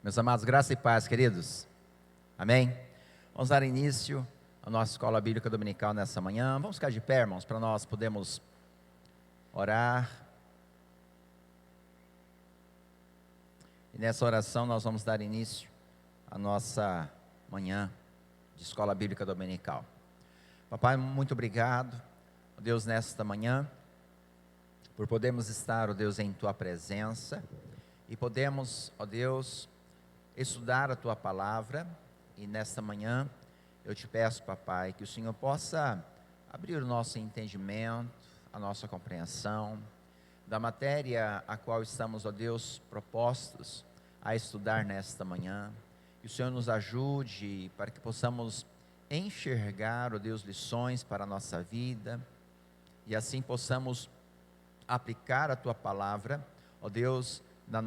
Meus amados, graça e paz, queridos. Amém? Vamos dar início à nossa escola bíblica dominical nessa manhã. Vamos ficar de pé, irmãos, para nós podermos orar. E nessa oração nós vamos dar início à nossa manhã de escola bíblica dominical. Papai, muito obrigado, ó Deus, nesta manhã, por podermos estar, ó Deus, em Tua presença e podemos, ó Deus, estudar a Tua palavra. E nesta manhã eu te peço, papai, que o Senhor possa abrir o nosso entendimento, a nossa compreensão da matéria a qual estamos, ó Deus, propostos a estudar nesta manhã. Que o Senhor nos ajude para que possamos enxergar, ó Deus, lições para a nossa vida e assim possamos aplicar a Tua palavra, ó Deus, no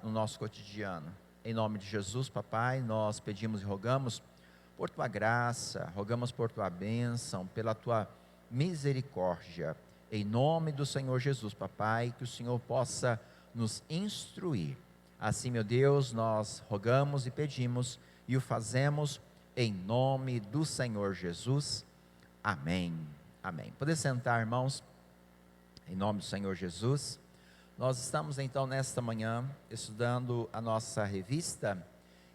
nosso cotidiano. Em nome de Jesus, papai, nós pedimos e rogamos por Tua graça, rogamos por Tua bênção, pela Tua misericórdia. Em nome do Senhor Jesus, papai, que o Senhor possa nos instruir. Assim, meu Deus, nós rogamos e pedimos e o fazemos em nome do Senhor Jesus. Amém. Amém. Poder sentar, irmãos, em nome do Senhor Jesus. Nós estamos então nesta manhã estudando a nossa revista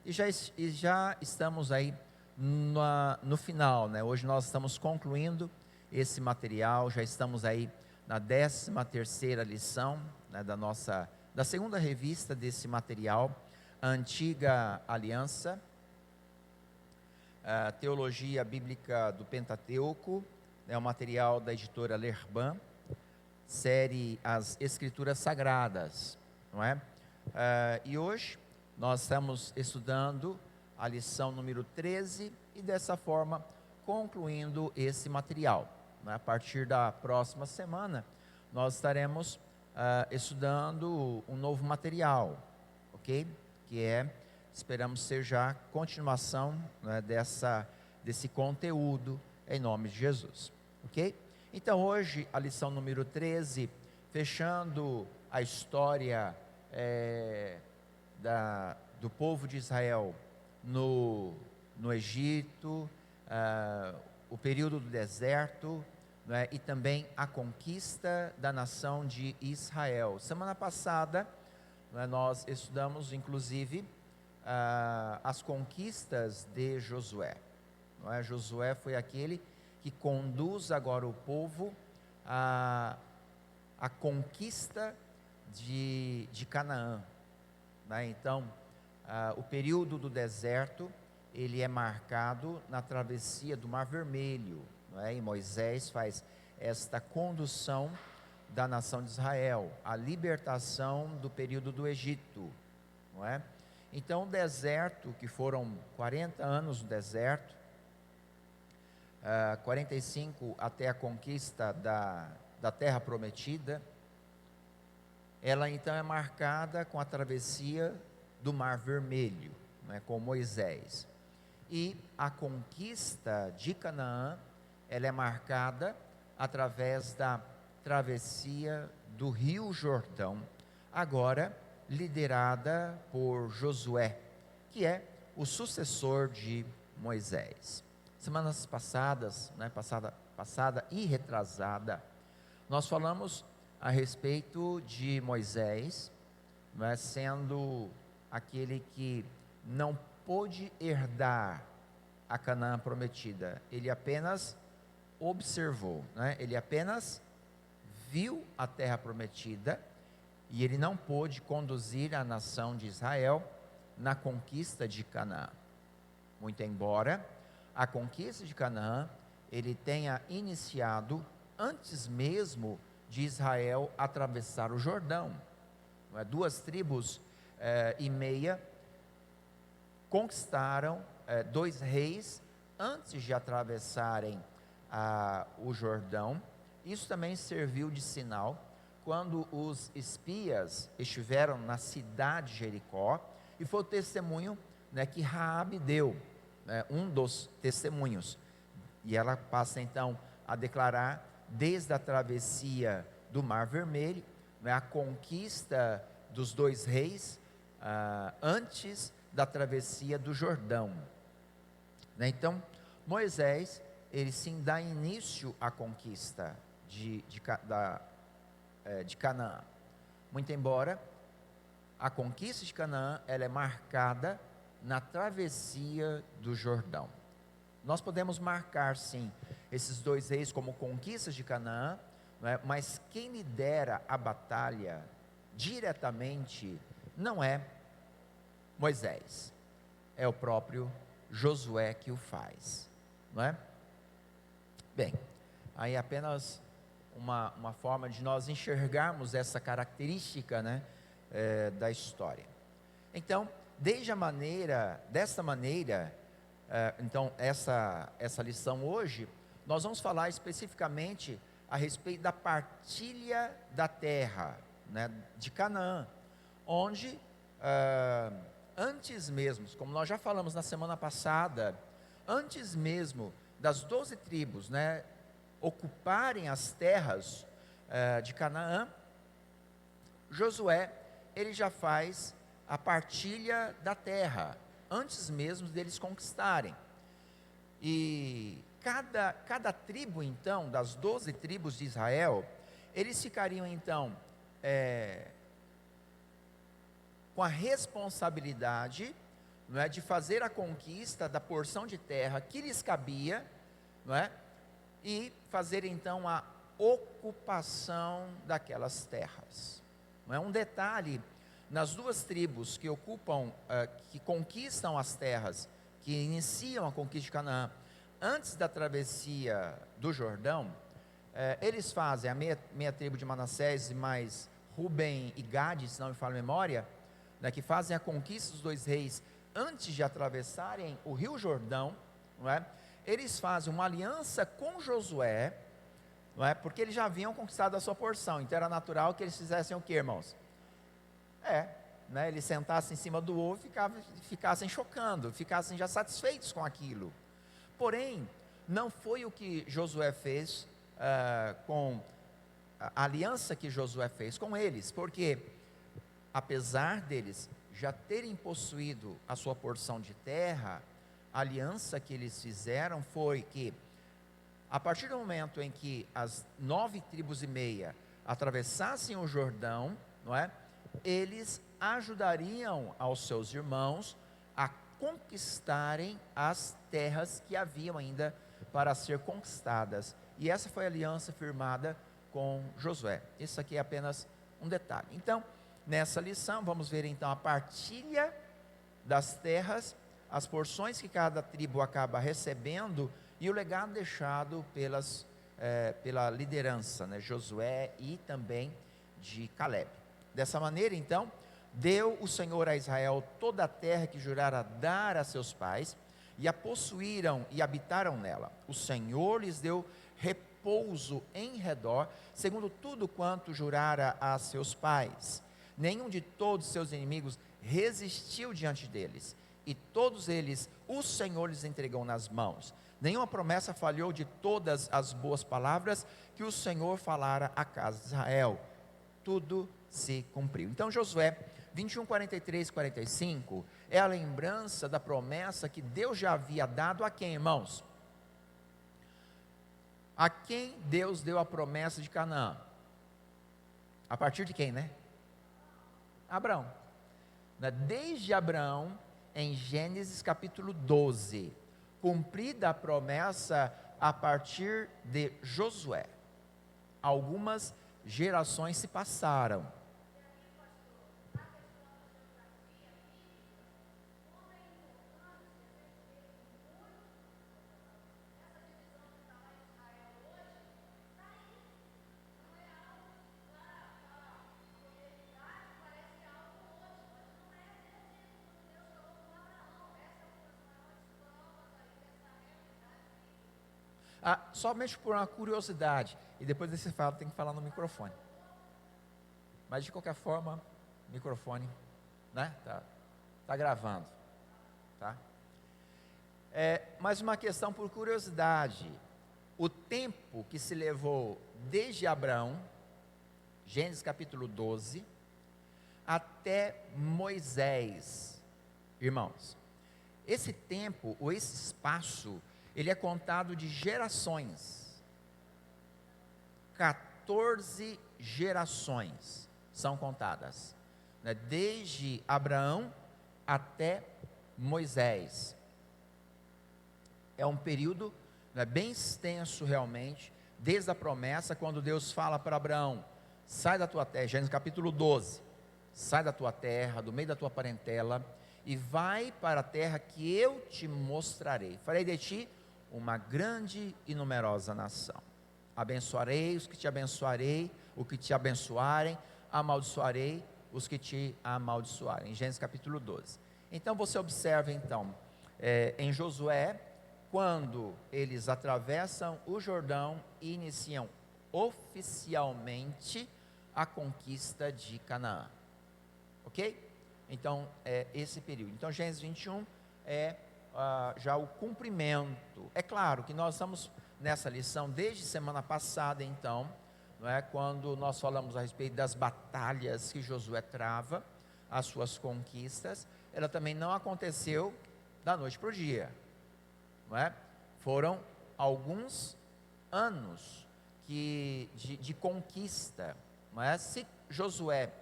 e já estamos aí no final, né? Hoje nós estamos concluindo esse material, já estamos aí na 13ª lição, né, da segunda revista desse material, a Antiga Aliança, a Teologia Bíblica do Pentateuco, é o material da editora Lerban, série As Escrituras Sagradas, não é? E hoje nós estamos estudando a lição número 13 e dessa forma concluindo esse material, né? A partir da próxima semana nós estaremos estudando um novo material, ok? Que esperamos ser já continuação, né, desse conteúdo em nome de Jesus, ok? Então hoje a lição número 13, fechando a história do povo de Israel no Egito, o período do deserto, né, e também a conquista da nação de Israel. Semana passada, né, nós estudamos inclusive as conquistas de Josué. Não é? Josué foi aquele que conduz agora o povo à conquista de Canaã, né? Então, o período do deserto, ele é marcado na travessia do Mar Vermelho, não é? E Moisés faz esta condução da nação de Israel, a libertação do período do Egito, não é? Então, o deserto, que foram 40 anos no deserto, 45 até a conquista da terra prometida, ela então é marcada com a travessia do Mar Vermelho, né, com Moisés. E a conquista de Canaã, ela é marcada através da travessia do Rio Jordão, agora liderada por Josué, que é o sucessor de Moisés. Semanas passadas, né, passada e retrasada, nós falamos a respeito de Moisés, né, sendo aquele que não pôde herdar a Canaã prometida. Ele apenas observou, né, ele apenas viu a terra prometida e ele não pôde conduzir a nação de Israel na conquista de Canaã. Muito embora a conquista de Canaã, ele tenha iniciado antes mesmo de Israel atravessar o Jordão. 2 tribos e meia conquistaram 2 reis antes de atravessarem o Jordão. Isso também serviu de sinal quando os espias estiveram na cidade de Jericó, e foi o testemunho, né, que Raabe deu, um dos testemunhos, e ela passa então a declarar desde a travessia do Mar Vermelho, né, a conquista dos 2 reis, antes da travessia do Jordão, né? Então, Moisés, ele sim dá início à conquista de Canaã. Muito embora a conquista de Canaã, ela é marcada na travessia do Jordão. Nós podemos marcar, sim, esses 2 reis como conquistas de Canaã, não é? Mas quem lidera a batalha diretamente não é Moisés, é o próprio Josué que o faz, não é? Bem, aí apenas uma forma de nós enxergarmos essa característica, né, da história. Então, desta maneira, então essa lição hoje, nós vamos falar especificamente a respeito da partilha da terra, né, de Canaã, onde antes mesmo, como nós já falamos na semana passada, antes mesmo das 12 tribos, né, ocuparem as terras de Canaã, Josué, ele já faz a partilha da terra, antes mesmo deles conquistarem. E cada tribo, então, das 12 tribos de Israel, eles ficariam, então, com a responsabilidade, não é, de fazer a conquista da porção de terra que lhes cabia, não é, e fazer, então, a ocupação daquelas terras. Não é um detalhe, nas 2 tribos que ocupam, que conquistam as terras, que iniciam a conquista de Canaã, antes da travessia do Jordão, eles fazem, a meia tribo de Manassés, e mais Ruben e Gade, se não me falha a memória, né, que fazem a conquista dos 2 reis, antes de atravessarem o rio Jordão, não é? Eles fazem uma aliança com Josué, não é? Porque eles já haviam conquistado a sua porção, então era natural que eles fizessem o que, irmãos? Né, eles sentassem em cima do ovo e ficassem chocando, ficassem já satisfeitos com aquilo. Porém, não foi o que Josué fez com a aliança que Josué fez com eles, porque apesar deles já terem possuído a sua porção de terra, a aliança que eles fizeram foi que, a partir do momento em que as 9 tribos e meia atravessassem o Jordão, não é? Eles ajudariam aos seus irmãos a conquistarem as terras que haviam ainda para ser conquistadas. E essa foi a aliança firmada com Josué. Isso aqui é apenas um detalhe. Então, nessa lição, vamos ver então a partilha das terras, as porções que cada tribo acaba recebendo e o legado deixado pela liderança, né, Josué e também de Caleb. Dessa maneira, então, deu o Senhor a Israel toda a terra que jurara dar a seus pais, e a possuíram e habitaram nela. O Senhor lhes deu repouso em redor, segundo tudo quanto jurara a seus pais. Nenhum de todos seus inimigos resistiu diante deles, e todos eles o Senhor lhes entregou nas mãos. Nenhuma promessa falhou de todas as boas palavras que o Senhor falara à casa de Israel. Tudo se cumpriu. Então, Josué 21, 43, 45 é a lembrança da promessa que Deus já havia dado a quem, irmãos? A quem Deus deu a promessa de Canaã? A partir de quem, né? Abraão. Desde Abraão, em Gênesis capítulo 12, cumprida a promessa a partir de Josué. Algumas gerações se passaram. Somente por uma curiosidade, e depois desse fala, tem que falar no microfone. Mas de qualquer forma, microfone, né? Tá gravando, tá? Mais uma questão por curiosidade. O tempo que se levou desde Abraão, Gênesis capítulo 12, até Moisés. Irmãos, esse tempo, ou esse espaço, ele é contado de gerações. 14 gerações são contadas, né? Desde Abraão até Moisés. É um período, né, bem extenso realmente, desde a promessa, quando Deus fala para Abraão: sai da tua terra, Gênesis capítulo 12, sai da tua terra, do meio da tua parentela, e vai para a terra que eu te mostrarei. Farei de ti uma grande e numerosa nação. Abençoarei os que te abençoarei, o que te abençoarem, amaldiçoarei os que te amaldiçoarem. Gênesis capítulo 12. Então você observa então, em Josué, quando eles atravessam o Jordão e iniciam oficialmente a conquista de Canaã. Ok? Então, é esse período. Então, Gênesis 21 é já o cumprimento. É claro que nós estamos nessa lição desde semana passada, então, não é? Quando nós falamos a respeito das batalhas que Josué trava, as suas conquistas, ela também não aconteceu da noite para o dia, não é? Foram alguns anos de conquista, não é? Se Josué,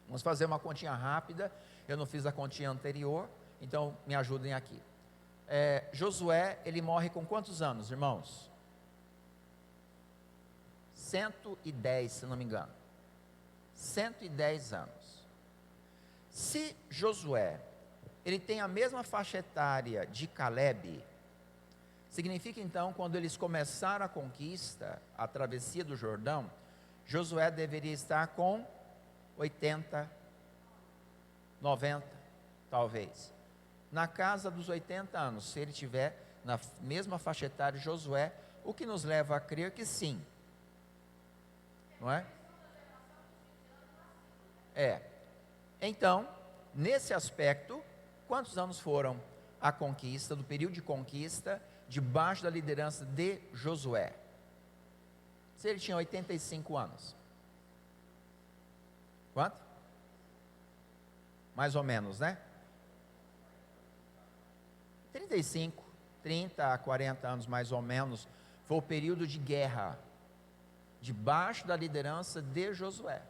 vamos fazer uma continha rápida, eu não fiz a continha anterior, então me ajudem aqui. Josué, ele morre com quantos anos, irmãos? 110, se não me engano. 110 anos. Se Josué, ele tem a mesma faixa etária de Caleb, significa então, quando eles começaram a conquista, a travessia do Jordão, Josué deveria estar com 80, 90, talvez. Na casa dos 80 anos, se ele tiver na mesma faixa etária de Josué, o que nos leva a crer que sim. Não é? Então, nesse aspecto, quantos anos foram a conquista, do período de conquista, debaixo da liderança de Josué? Se ele tinha 85 anos. Quanto? Mais ou menos, né? 35, 30 a 40 anos mais ou menos, foi o período de guerra, debaixo da liderança de Josué.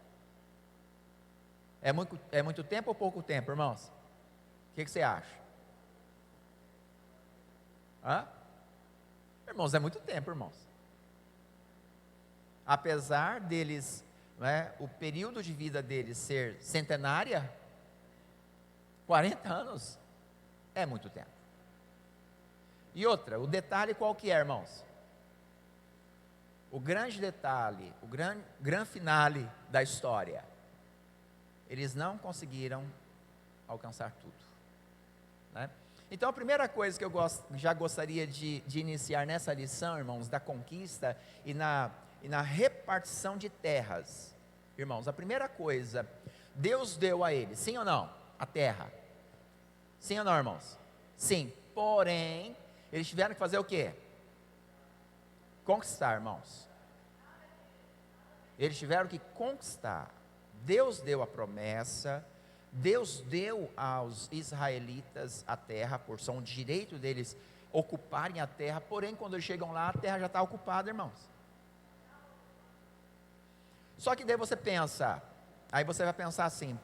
É muito tempo ou pouco tempo, irmãos? O que você acha? Irmãos, é muito tempo, irmãos. Apesar deles, o período de vida deles ser centenária, 40 anos é muito tempo. E outra, o detalhe qual que é, irmãos? O grande detalhe, o grande finale da história, eles não conseguiram alcançar tudo, né? Então a primeira coisa que eu já gostaria de iniciar nessa lição, irmãos, da conquista e na repartição de terras. Irmãos, a primeira coisa, Deus deu a eles, sim ou não? A terra. Sim ou não, irmãos? Sim, porém, eles tiveram que fazer o quê? Conquistar, irmãos. Eles tiveram que conquistar. Deus deu a promessa, Deus deu aos israelitas a terra, por ser um direito deles ocuparem a terra, porém quando eles chegam lá, a terra já está ocupada, irmãos. Só que daí você pensa, aí você vai pensar assim,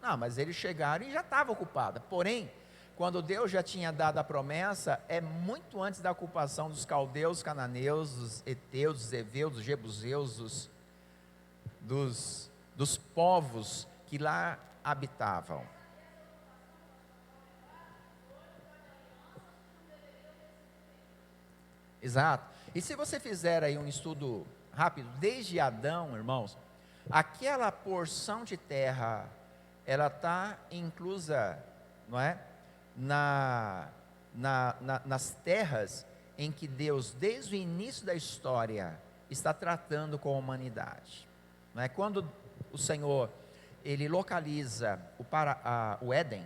não, mas eles chegaram e já estava ocupada, porém, quando Deus já tinha dado a promessa, é muito antes da ocupação dos caldeus, cananeus, dos heteus, dos heveus, dos jebuseus, dos povos que lá habitavam. Exato. E se você fizer aí um estudo rápido, desde Adão, irmãos, aquela porção de terra, ela está inclusa, não é? Nas terras em que Deus, desde o início da história, está tratando com a humanidade. Não é? Quando o Senhor, ele localiza o Éden,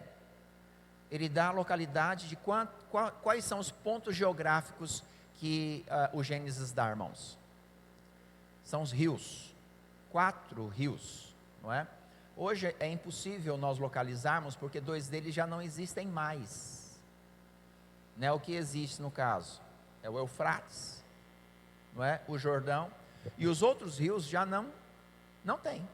ele dá a localidade de quais são os pontos geográficos que o Gênesis dá, irmãos. São os rios, 4 rios, não é? Hoje é impossível nós localizarmos, porque 2 deles já não existem mais. Né? O que existe no caso é o Eufrates, não é? O Jordão, e os outros rios já não tem,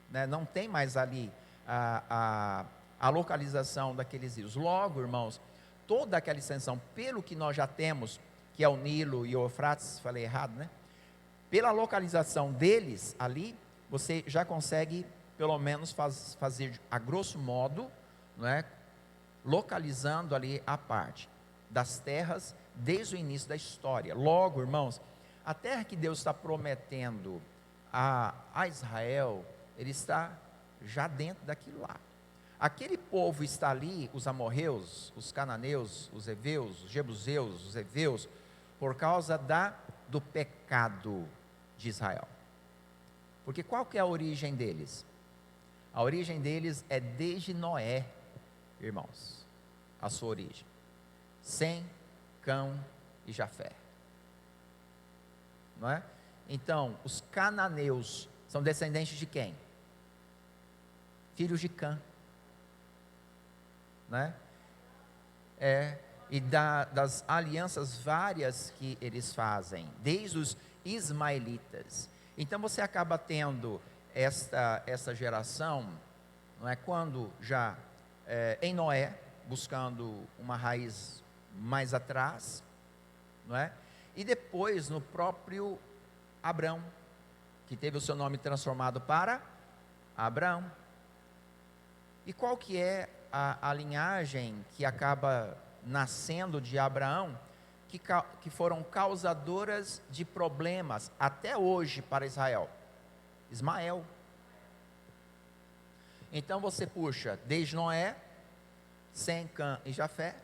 né? Não tem mais ali a localização daqueles rios. Logo, irmãos, toda aquela extensão, pelo que nós já temos, que é o Nilo e o Eufrates, falei errado, né? Pela localização deles ali, você já consegue, pelo menos, fazer a grosso modo, não é? Localizando ali a parte das terras desde o início da história. Logo, irmãos, a terra que Deus está prometendo a Israel, ele está já dentro daquilo lá. Aquele povo está ali, os amorreus, os cananeus, os heveus, os jebuseus, os heveus, por causa do pecado de Israel. Porque qual que é a origem deles? A origem deles é desde Noé, irmãos, a sua origem. Sem, Cão e Jafé. Não é? Então, os cananeus são descendentes de quem? Filhos de Cã. Né? E das alianças várias que eles fazem, desde os ismaelitas. Então você acaba tendo essa geração, não é? Quando já em Noé, buscando uma raiz mais atrás, não é? E depois no próprio Abrão, que teve o seu nome transformado para Abraão. E qual que é a linhagem que acaba nascendo de Abraão, que foram causadoras de problemas até hoje para Israel? Ismael. Então você puxa desde Noé, Sem, Cã e Jafé,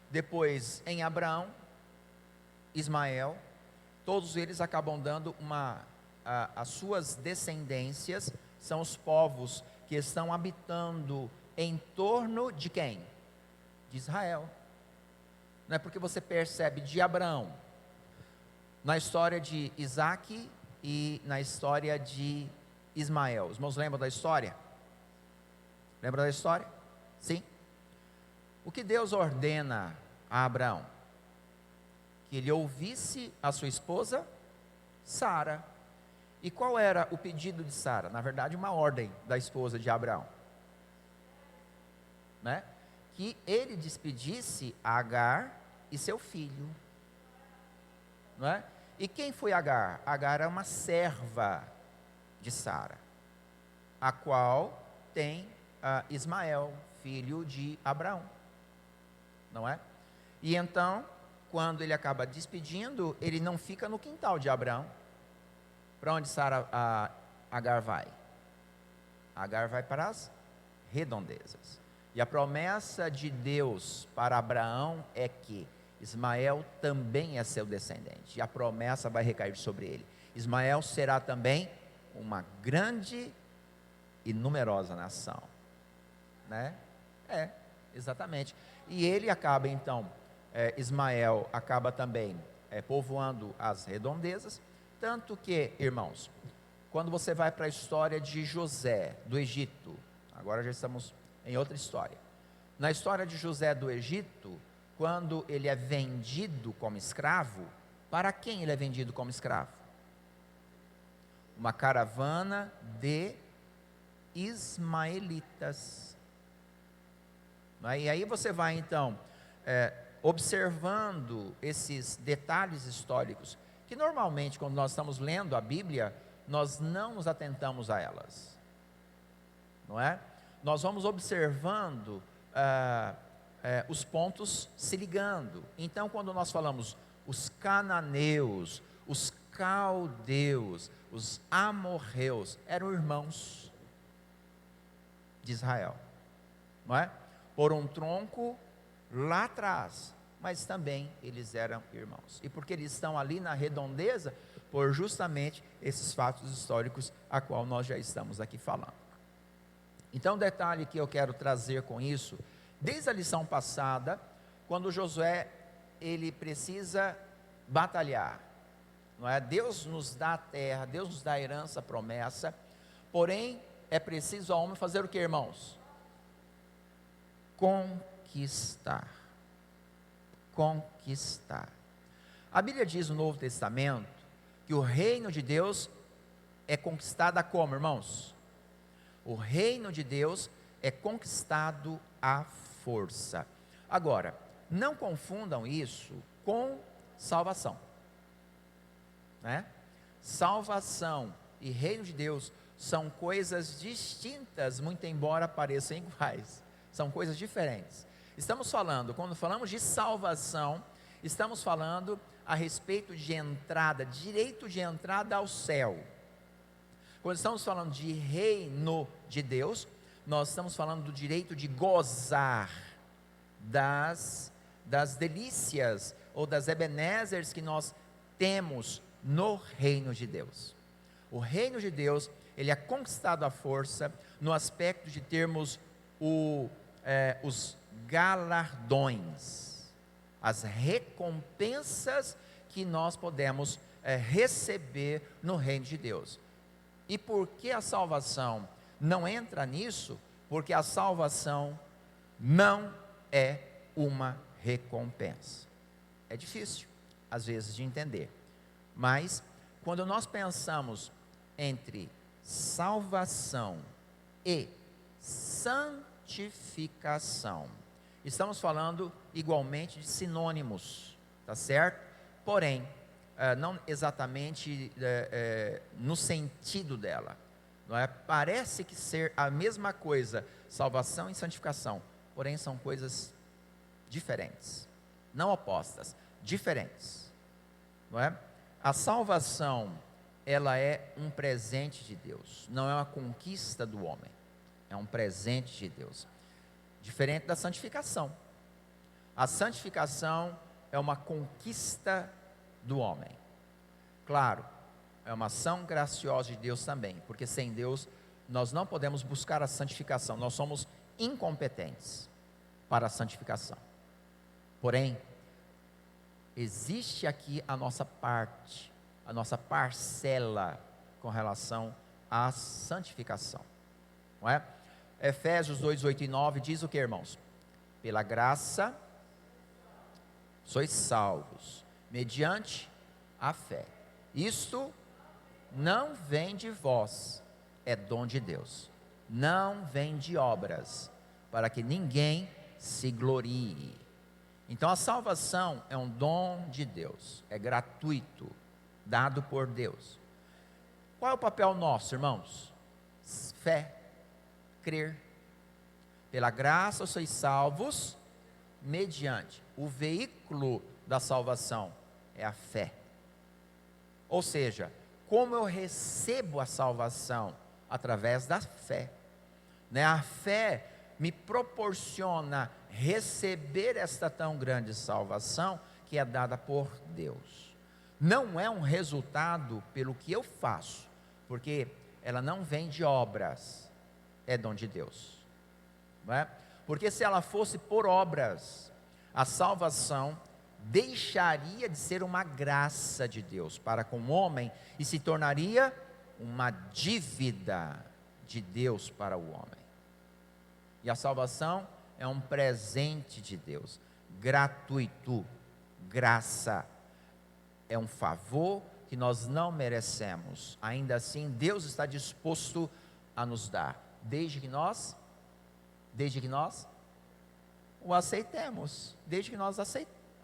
depois em Abraão, Ismael, todos eles acabam dando as suas descendências, são os povos que estão habitando em torno de quem? De Israel. Não é? Porque você percebe de Abraão, na história de Isaac e na história de Ismael. Os irmãos lembram da história? Lembra da história? Sim. O que Deus ordena a Abraão? Que ele ouvisse a sua esposa, Sara. E qual era o pedido de Sara? Na verdade, uma ordem da esposa de Abraão. Né? Que ele despedisse Agar e seu filho. Não é? E quem foi Agar? Agar era uma serva de Sara, a qual tem Ismael, filho de Abraão. Não é? E então, quando ele acaba despedindo, ele não fica no quintal de Abraão. Para onde Agar vai? Agar vai para as redondezas. E a promessa de Deus para Abraão é que Ismael também é seu descendente. E a promessa vai recair sobre ele. Ismael será também uma grande e numerosa nação. Né? Exatamente. E ele acaba então, Ismael acaba também povoando as redondezas. Tanto que, irmãos, quando você vai para a história de José, do Egito, agora já estamos em outra história. Na história de José do Egito, quando ele é vendido como escravo, para quem ele é vendido como escravo? Uma caravana de ismaelitas. E aí você vai então, observando esses detalhes históricos, que normalmente quando nós estamos lendo a Bíblia, nós não nos atentamos a elas. Não é? Nós vamos observando os pontos se ligando. Então, quando nós falamos os cananeus, os caldeus, os amorreus, eram irmãos de Israel, não é? Por um tronco lá atrás, mas também eles eram irmãos. E porque eles estão ali na redondeza, por justamente esses fatos históricos a qual nós já estamos aqui falando. Então, o detalhe que eu quero trazer com isso, desde a lição passada, quando Josué, ele precisa batalhar, não é? Deus nos dá a terra, Deus nos dá a herança, a promessa, porém, é preciso ao homem fazer o que, irmãos? Conquistar. Conquistar. A Bíblia diz no Novo Testamento que o reino de Deus é conquistado como, irmãos? O reino de Deus é conquistado à força. Agora, não confundam isso com salvação, né? Salvação e reino de Deus são coisas distintas, muito embora pareçam iguais, são coisas diferentes. Estamos falando, quando falamos de salvação, estamos falando a respeito de entrada, direito de entrada ao céu. Quando estamos falando de reino de Deus, nós estamos falando do direito de gozar das delícias ou das ebenezers que nós temos no reino de Deus. O reino de Deus, ele é conquistado à força no aspecto de termos os galardões, as recompensas que nós podemos receber no reino de Deus. E por que a salvação não entra nisso? Porque a salvação não é uma recompensa. É difícil, às vezes, de entender. Mas, quando nós pensamos entre salvação e santificação, estamos falando igualmente de sinônimos, tá certo? Porém, não exatamente no sentido dela, não é? Parece que ser a mesma coisa, salvação e santificação, porém são coisas diferentes, não opostas, diferentes, não é? A salvação, ela é um presente de Deus, não é uma conquista do homem, é um presente de Deus, diferente da santificação. A santificação é uma conquista do homem. Claro, é uma ação graciosa de Deus também, porque sem Deus nós não podemos buscar a santificação, nós somos incompetentes para a santificação. Porém, existe aqui a nossa parte, a nossa parcela com relação à santificação, não é? Efésios 2, 8 e 9 diz o que, irmãos? Pela graça sois salvos, mediante a fé. Isto não vem de vós, é dom de Deus. Não vem de obras, para que ninguém se glorie. Então a salvação é um dom de Deus, é gratuito, dado por Deus. Qual é o papel nosso, irmãos? Fé, crer. Pela graça sois salvos, mediante. O veículo da salvação é a fé. Ou seja, como eu recebo a salvação? Através da fé, né? A fé me proporciona receber esta tão grande salvação que é dada por Deus. Não é um resultado pelo que eu faço, porque ela não vem de obras, é dom de Deus, não é? Porque se ela fosse por obras, a salvação deixaria de ser uma graça de Deus para com o homem e se tornaria uma dívida de Deus para o homem. E a salvação é um presente de Deus, gratuito, graça, é um favor que nós não merecemos, ainda assim Deus está disposto a nos dar, desde que nós o aceitemos, desde que nós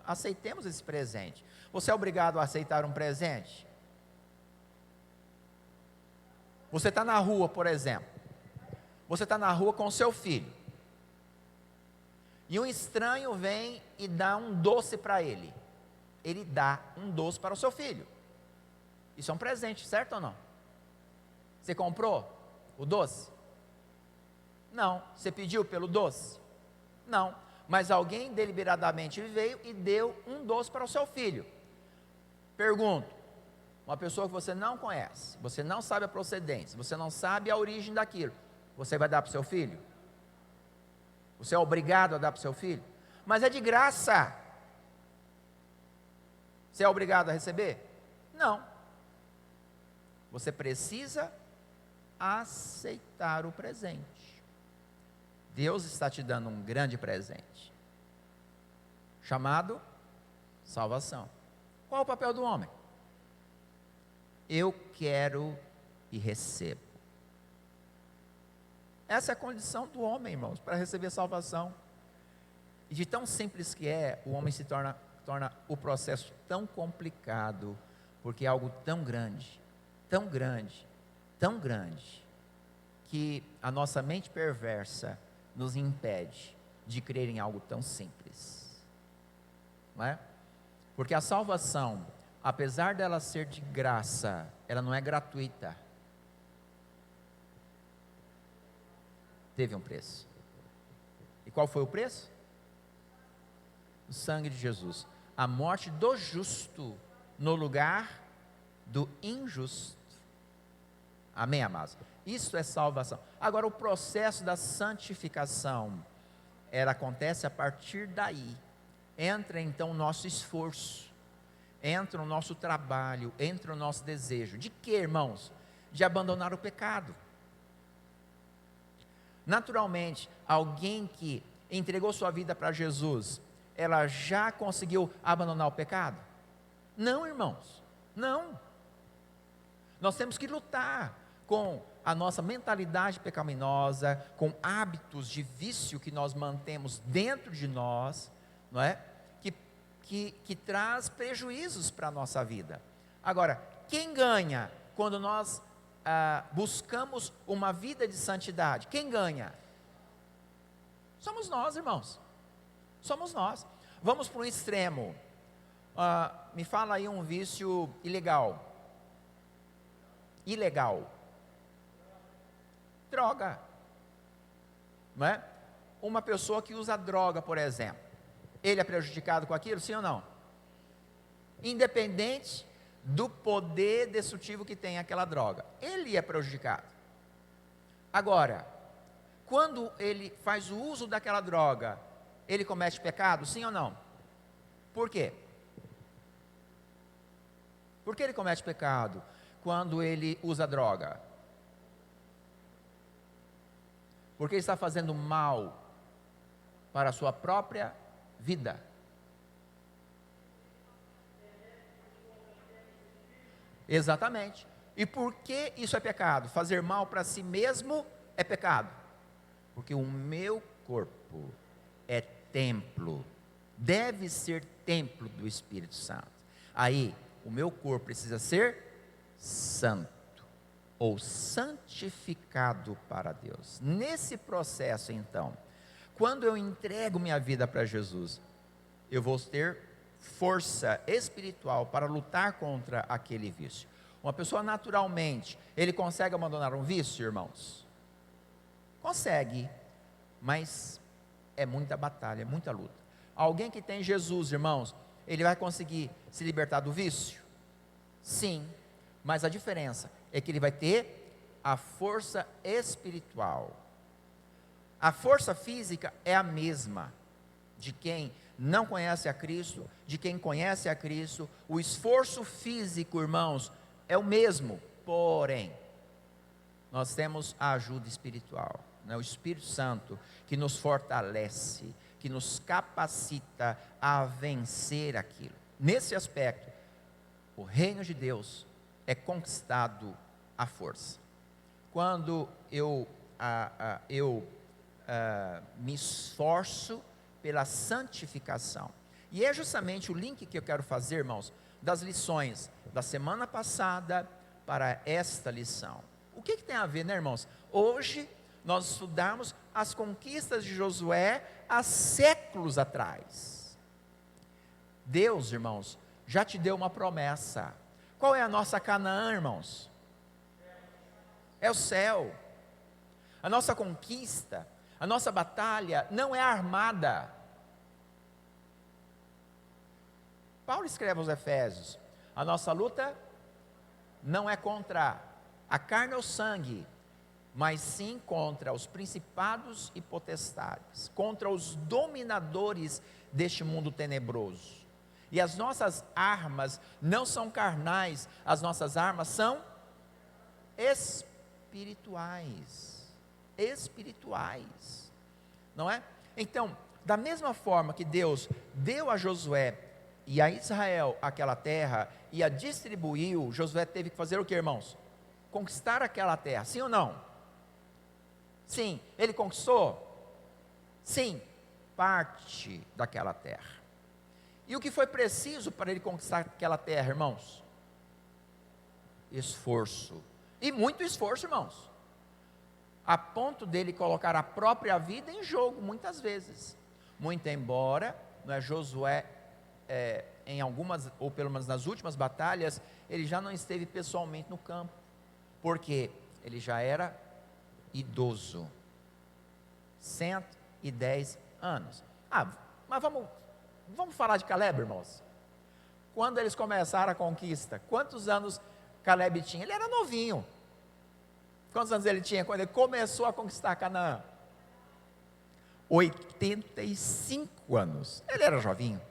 aceitemos esse presente. Você é obrigado a aceitar um presente? Você está na rua, por exemplo, você está na rua com o seu filho, e um estranho vem e dá um doce para ele, dá um doce para o seu filho, isso é um presente, certo ou não? Você comprou o doce? Não. Você pediu pelo doce? Não. Mas alguém deliberadamente veio e deu um doce para o seu filho. Pergunto, uma pessoa que você não conhece, você não sabe a procedência, você não sabe a origem daquilo, você vai dar para o seu filho? Você é obrigado a dar para o seu filho? Mas é de graça. Você é obrigado a receber? Não. Você precisa aceitar o presente. Deus está te dando um grande presente, chamado salvação. Qual é o papel do homem? Eu quero e recebo. Essa é a condição do homem, irmãos, para receber salvação. E de tão simples que é, o homem se torna o processo tão complicado, porque é algo tão grande, tão grande, tão grande, que a nossa mente perversa nos impede de crer em algo tão simples, não é? Porque a salvação, apesar dela ser de graça, ela não é gratuita. Teve um preço. E qual foi o preço? O sangue de Jesus. A morte do justo no lugar do injusto. Amém, amados? Isso é salvação. Agora, o processo da santificação, ela acontece a partir daí. Entra então o nosso esforço, entra o nosso trabalho, entra o nosso desejo. De quê, irmãos? De abandonar o pecado. Naturalmente, alguém que entregou sua vida para Jesus, ela já conseguiu abandonar o pecado? Não, irmãos, não. Nós temos que lutar com a nossa mentalidade pecaminosa, com hábitos de vício que nós mantemos dentro de nós, não é? Que traz prejuízos para a nossa vida. Agora, quem ganha quando nós buscamos uma vida de santidade? Quem ganha? Somos nós, irmãos. Somos nós. Vamos para um extremo. Me fala aí um vício ilegal. Ilegal. Droga. Não é? Uma pessoa que usa droga, por exemplo. Ele é prejudicado com aquilo, sim ou não? Independente do poder destrutivo que tem aquela droga, ele é prejudicado. Agora, quando ele faz o uso daquela droga, ele comete pecado, sim ou não? Por quê? Por que ele comete pecado quando ele usa droga? Porque ele está fazendo mal para a sua própria vida. Exatamente. E por que isso é pecado? Fazer mal para si mesmo é pecado. Porque o meu corpo é templo, deve ser templo do Espírito Santo. Aí, o meu corpo precisa ser santo, ou santificado para Deus. Nesse processo, então, quando eu entrego minha vida para Jesus, eu vou ter força espiritual para lutar contra aquele vício. Uma pessoa naturalmente, ele consegue abandonar um vício, irmãos? Consegue, mas é muita batalha, é muita luta. Alguém que tem Jesus, irmãos, ele vai conseguir se libertar do vício? Sim, mas a diferença é que ele vai ter a força espiritual. A força física é a mesma de quem não conhece a Cristo, de quem conhece a Cristo. O esforço físico, irmãos, é o mesmo, porém, nós temos a ajuda espiritual, né? O Espírito Santo que nos fortalece, que nos capacita a vencer aquilo. Nesse aspecto, o reino de Deus é conquistado à força. Quando eu me esforço pela santificação. E é justamente o link que eu quero fazer, irmãos, das lições da semana passada para esta lição. O que tem a ver, né, irmãos? Hoje nós estudamos as conquistas de Josué há séculos atrás. Deus, irmãos, já te deu uma promessa. Qual é a nossa Canaã, irmãos? É o céu. A nossa conquista, a nossa batalha não é armada. Paulo escreve aos Efésios: a nossa luta não é contra a carne ou sangue, mas sim contra os principados e potestades, contra os dominadores deste mundo tenebroso. E as nossas armas não são carnais, as nossas armas são espirituais. espirituais. Espirituais. Não é? Então, da mesma forma que Deus deu a Josué e a Israel aquela terra e a distribuiu, Josué teve que fazer o que, irmãos? Conquistar aquela terra, sim ou não? Sim. Ele conquistou? Sim, parte daquela terra. E o que foi preciso para ele conquistar aquela terra, irmãos? Esforço. E muito esforço, irmãos. A ponto dele colocar a própria vida em jogo, muitas vezes. Muito embora, não é, Josué, em algumas, ou pelo menos nas últimas batalhas, ele já não esteve pessoalmente no campo. Porque ele já era idoso. 110 anos. Mas vamos falar de Caleb, irmãos. Quando eles começaram a conquista, quantos anos Caleb tinha? Ele era novinho. Quantos anos ele tinha quando ele começou a conquistar Canaã? 85 anos. Ele era jovinho,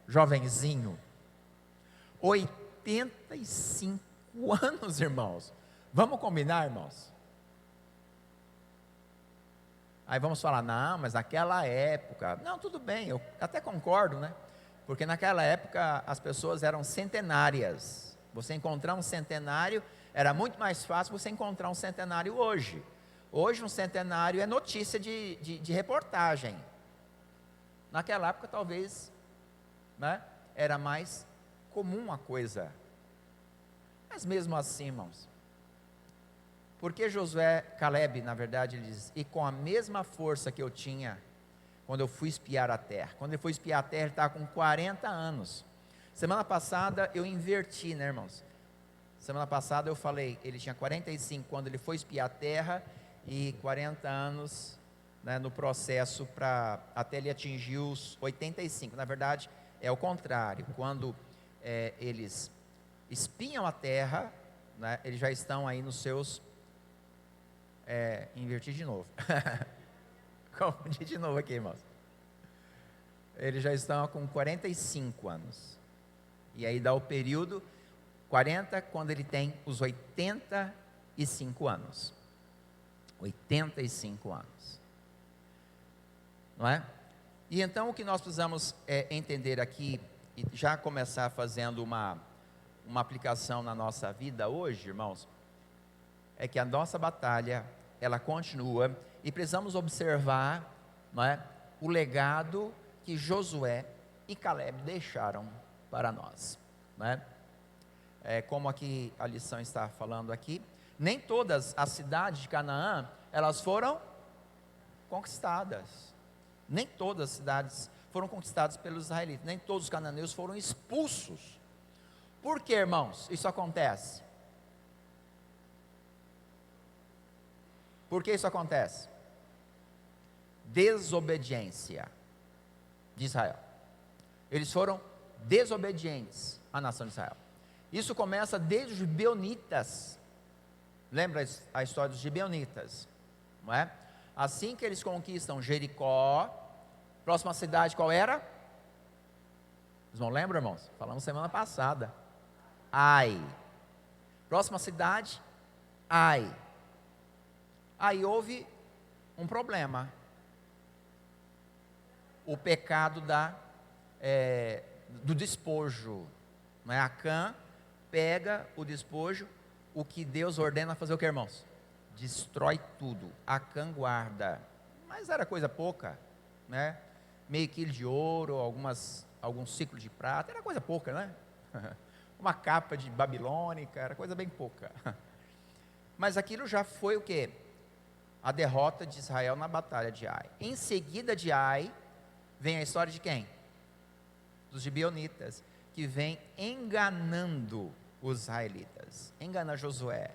jovenzinho. 85 anos, irmãos. Vamos combinar, irmãos? Aí vamos falar, não, mas naquela época, não, tudo bem, eu até concordo, né? Porque naquela época as pessoas eram centenárias. Você encontrar um centenário, era muito mais fácil você encontrar um centenário hoje. Hoje um centenário é notícia de reportagem. Naquela época talvez, né, era mais comum a coisa. Mas mesmo assim, irmãos, porque Josué, Caleb, na verdade, ele diz, e com a mesma força que eu tinha quando eu fui espiar a terra. Quando ele foi espiar a terra, ele estava com 40 anos. Semana passada eu inverti, né, irmãos? Semana passada eu falei, ele tinha 45 quando ele foi espiar a terra e 40 anos, né, no processo até ele atingir os 85. Na verdade, é o contrário. Quando eles espiam a terra, né, eles já estão aí nos seus... inverti de novo. Confundi de novo aqui, irmãos. Eles já estão com 45 anos. E aí dá o período 40, quando ele tem os 85 anos. 85 anos. Não é? E então o que nós precisamos entender aqui, e já começar fazendo uma aplicação na nossa vida hoje, irmãos, é que a nossa batalha, ela continua, e precisamos observar, não é, o legado que Josué e Caleb deixaram para nós, não é? Como aqui a lição está falando aqui, nem todas as cidades de Canaã, elas foram conquistadas, nem todas as cidades foram conquistadas pelos israelitas, nem todos os cananeus foram expulsos. Por que, irmãos, isso acontece? Por que isso acontece? Desobediência de Israel. Eles foram desobedientes à nação de Israel. Isso começa desde os gibeonitas. Lembra a história dos gibeonitas, não é? Assim que eles conquistam Jericó, próxima cidade qual era? Vocês não lembram, irmãos? Falamos semana passada. Ai. Próxima cidade, Ai. Aí houve um problema. O pecado do despojo. Não é? Acã pega o despojo, o que Deus ordena fazer o que, irmãos? Destrói tudo. Acã guarda. Mas era coisa pouca, né? Meio quilo de ouro, alguns ciclos de prata, era coisa pouca, né? Uma capa de babilônica, era coisa bem pouca. Mas aquilo já foi o quê? A derrota de Israel na batalha de Ai. Em seguida de Ai, vem a história de quem? Dos gibeonitas, que vem enganando os israelitas, engana Josué,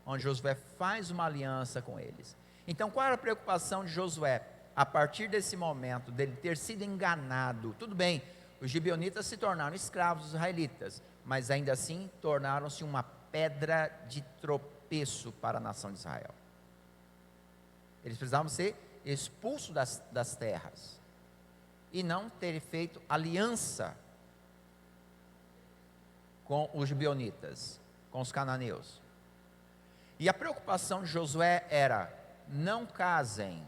onde Josué faz uma aliança com eles. Então qual era a preocupação de Josué? A partir desse momento, dele ter sido enganado, tudo bem, os gibeonitas se tornaram escravos dos israelitas, mas ainda assim tornaram-se uma pedra de tropeço para a nação de Israel. Eles precisavam ser expulsos das terras e não terem feito aliança com os gibeonitas, com os cananeus. E a preocupação de Josué era: não casem,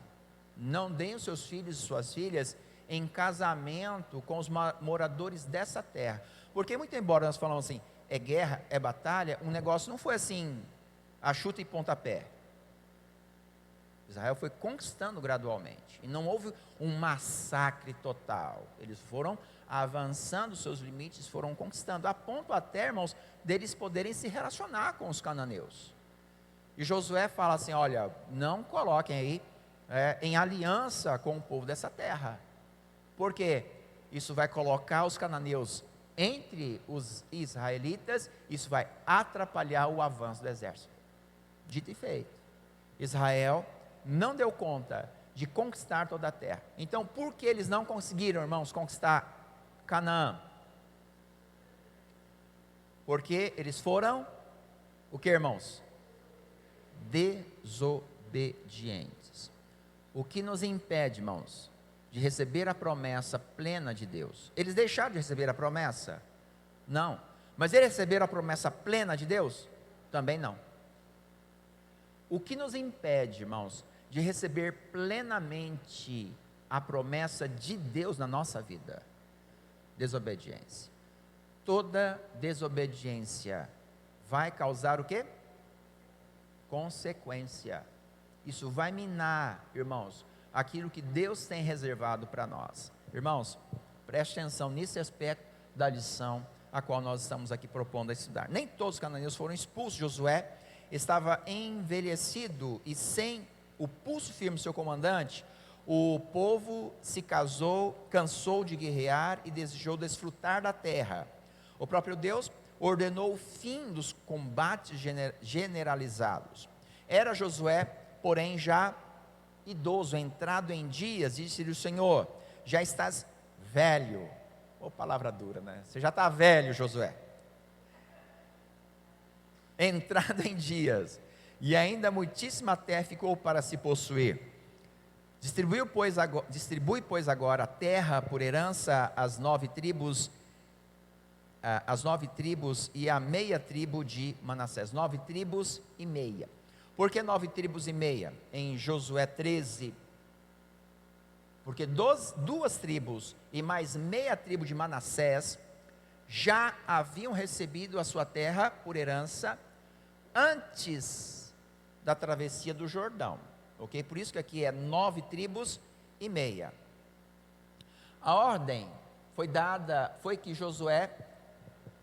não deem os seus filhos e suas filhas em casamento com os moradores dessa terra. Porque, muito embora nós falamos assim, é guerra, é batalha, um negócio não foi assim, a chuta e pontapé. Israel foi conquistando gradualmente, e não houve um massacre total. Eles foram avançando os seus limites, foram conquistando, a ponto até, irmãos, deles poderem se relacionar com os cananeus. E Josué fala assim: olha, não coloquem aí em aliança com o povo dessa terra, porque isso vai colocar os cananeus entre os israelitas, isso vai atrapalhar o avanço do exército. Dito e feito, Israel não deu conta de conquistar toda a terra. Então, por que eles não conseguiram, irmãos, conquistar Canaã? Porque eles foram, o que, irmãos? Desobedientes. O que nos impede, irmãos, de receber a promessa plena de Deus? Eles deixaram de receber a promessa? Não. Mas eles receberam a promessa plena de Deus? Também não. O que nos impede, irmãos, de receber plenamente a promessa de Deus na nossa vida? Desobediência. Toda desobediência vai causar o quê? Consequência. Isso vai minar, irmãos, aquilo que Deus tem reservado para nós. Irmãos, preste atenção nesse aspecto da lição a qual nós estamos aqui propondo a estudar. Nem todos os cananeus foram expulsos. Josué estava envelhecido e sem o pulso firme do seu comandante, o povo se cansou de guerrear e desejou desfrutar da terra. O próprio Deus ordenou o fim dos combates generalizados. Era Josué, porém, já idoso, entrado em dias, disse-lhe o Senhor: já estás velho. Oh, palavra dura, né? Você já está velho, Josué. Entrado em dias, e ainda muitíssima terra ficou para se possuir. Distribui, pois, agora a terra por herança às 9 tribos, e a meia tribo de Manassés. 9 tribos e meia. Por que 9 tribos e meia? Em Josué 13, porque 2 tribos e mais meia tribo de Manassés já haviam recebido a sua terra por herança antes da travessia do Jordão, ok? Por isso que aqui é 9 tribos e meia. A ordem foi que Josué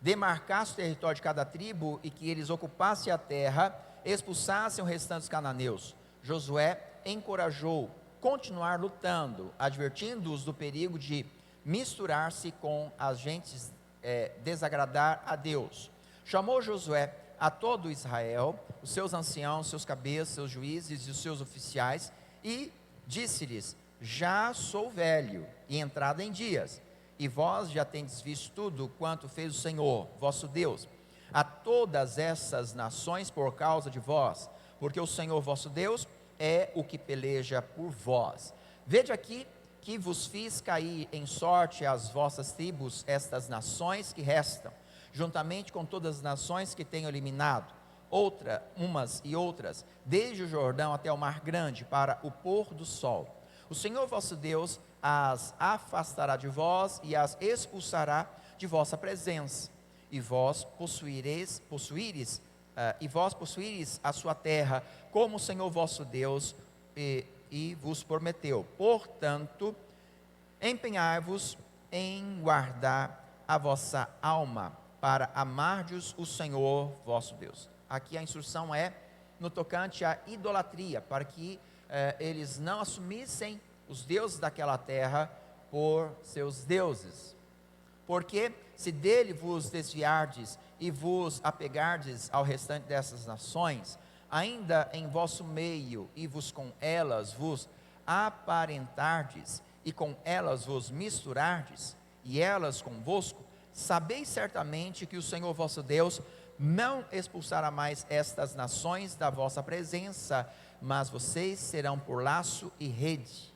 demarcasse o território de cada tribo e que eles ocupassem a terra, expulsassem o restante dos cananeus. Josué encorajou continuar lutando, advertindo-os do perigo de misturar-se com as gentes, desagradar a Deus. Chamou Josué a todo Israel, os seus anciãos, seus cabeças, seus juízes e os seus oficiais, e disse-lhes: já sou velho e entrado em dias, e vós já tendes visto tudo quanto fez o Senhor, vosso Deus, a todas essas nações por causa de vós, porque o Senhor vosso Deus é o que peleja por vós. Vede aqui que vos fiz cair em sorte as vossas tribos, estas nações que restam, juntamente com todas as nações que tenho eliminado, umas e outras, desde o Jordão até o mar grande, para o pôr do sol. O Senhor vosso Deus as afastará de vós e as expulsará de vossa presença, e vós possuíreis a sua terra, como o Senhor vosso Deus e vos prometeu. Portanto, empenhai-vos em guardar a vossa alma, para amardes o Senhor vosso Deus. Aqui a instrução é no tocante à idolatria, para que eles não assumissem os deuses daquela terra por seus deuses. Porque se dele vos desviardes e vos apegardes ao restante dessas nações, ainda em vosso meio, e vos com elas vos aparentardes, e com elas vos misturardes, e elas convosco, sabeis certamente que o Senhor vosso Deus não expulsará mais estas nações da vossa presença, mas vocês serão por laço e rede,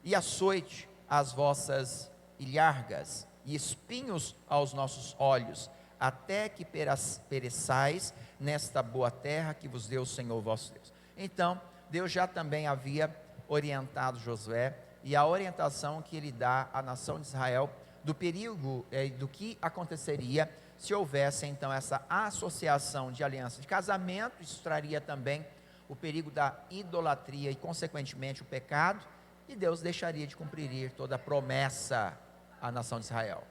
e açoite as vossas ilhargas, e espinhos aos nossos olhos, até que pereçais nesta boa terra que vos deu o Senhor vosso Deus. Então, Deus já também havia orientado Josué, e a orientação que ele dá à nação de Israel do perigo do que aconteceria se houvesse então essa associação de aliança de casamento. Isso traria também o perigo da idolatria e consequentemente o pecado, e Deus deixaria de cumprir toda a promessa à nação de Israel.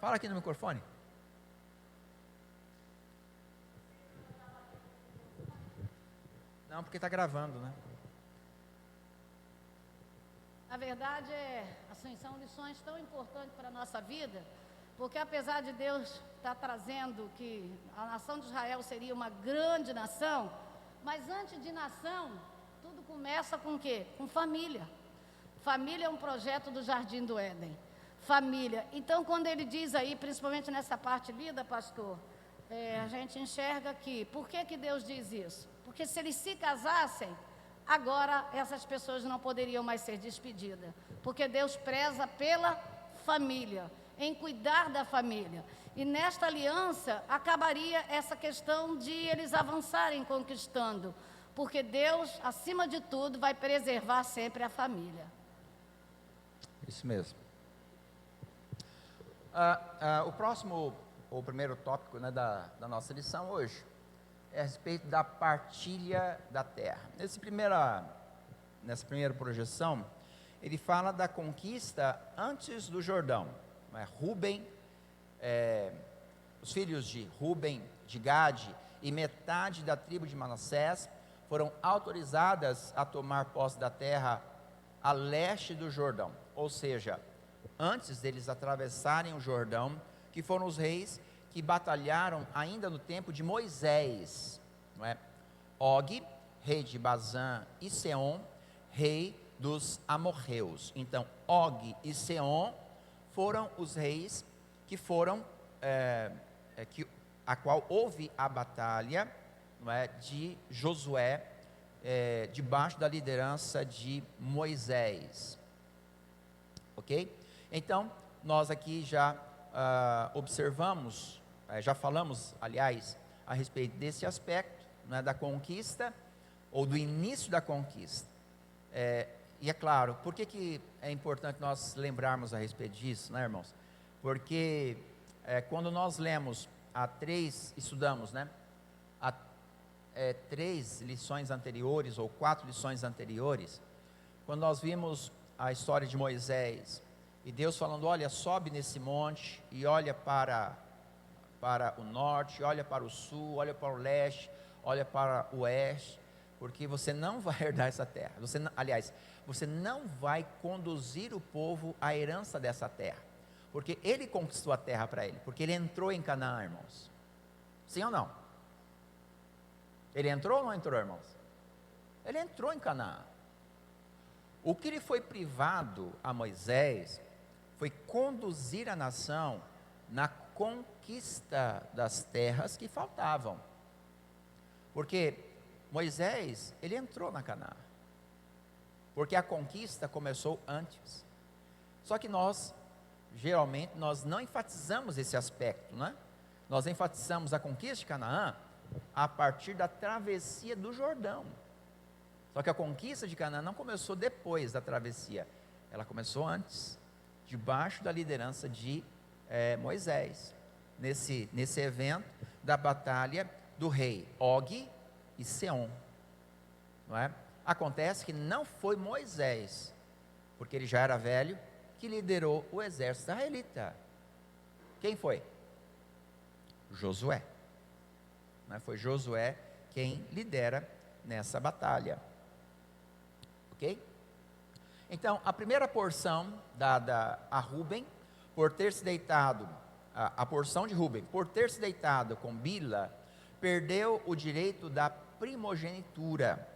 Fala aqui no microfone. Não, porque está gravando, né? Na verdade, são lições tão importantes para a nossa vida, porque apesar de Deus estar trazendo que a nação de Israel seria uma grande nação, mas antes de nação, tudo começa com o quê? Com família. Família é um projeto do Jardim do Éden. Família. Então, quando ele diz aí, principalmente nessa parte lida, pastor, a gente enxerga que, por que Deus diz isso? Porque se eles se casassem, agora essas pessoas não poderiam mais ser despedidas, porque Deus preza pela família, em cuidar da família. E nesta aliança acabaria essa questão de eles avançarem conquistando, porque Deus, acima de tudo, vai preservar sempre a família. Isso mesmo. O primeiro tópico, né, da nossa lição hoje é a respeito da partilha da terra. Nessa primeira projeção, ele fala da conquista antes do Jordão. Rúben, os filhos de Rúben, de Gade e metade da tribo de Manassés foram autorizadas a tomar posse da terra a leste do Jordão, ou seja, antes deles atravessarem o Jordão, que foram os reis que batalharam ainda no tempo de Moisés, não é? Og, rei de Bazã, e Seom, rei dos amorreus. Então, Og e Seom foram os reis que foram, a qual houve a batalha, não é, de Josué, debaixo da liderança de Moisés. Ok? Então, nós aqui já observamos, já falamos, aliás, a respeito desse aspecto, né, da conquista, ou do início da conquista. E é claro, por que é importante nós lembrarmos a respeito disso, né, irmãos? Porque quando nós lemos estudamos, né, 3 lições anteriores, ou 4 lições anteriores, quando nós vimos a história de Moisés, e Deus falando, olha, sobe nesse monte, e olha para o norte, olha para o sul, olha para o leste, olha para o oeste, porque você não vai herdar essa terra. Você não vai conduzir o povo à herança dessa terra, porque ele conquistou a terra para ele, porque ele entrou em Canaã, irmãos. Sim ou não? Ele entrou ou não entrou, irmãos? Ele entrou em Canaã. O que lhe foi privado a Moisés foi conduzir a nação na conquista das terras que faltavam. Porque Moisés, ele entrou na Canaã. Porque a conquista começou antes. Só que geralmente, nós não enfatizamos esse aspecto, né? Nós enfatizamos a conquista de Canaã a partir da travessia do Jordão. Só que a conquista de Canaã não começou depois da travessia, ela começou antes, debaixo da liderança de Moisés, nesse evento da batalha do rei Og e Seom, não é? Acontece que não foi Moisés, porque ele já era velho, que liderou o exército israelita. Quem foi? Josué. Não é? Foi Josué quem lidera nessa batalha. Ok? Então, a primeira porção dada a Rúben, por ter se deitado, a porção de Rúben, por ter se deitado com Bila, perdeu o direito da primogenitura.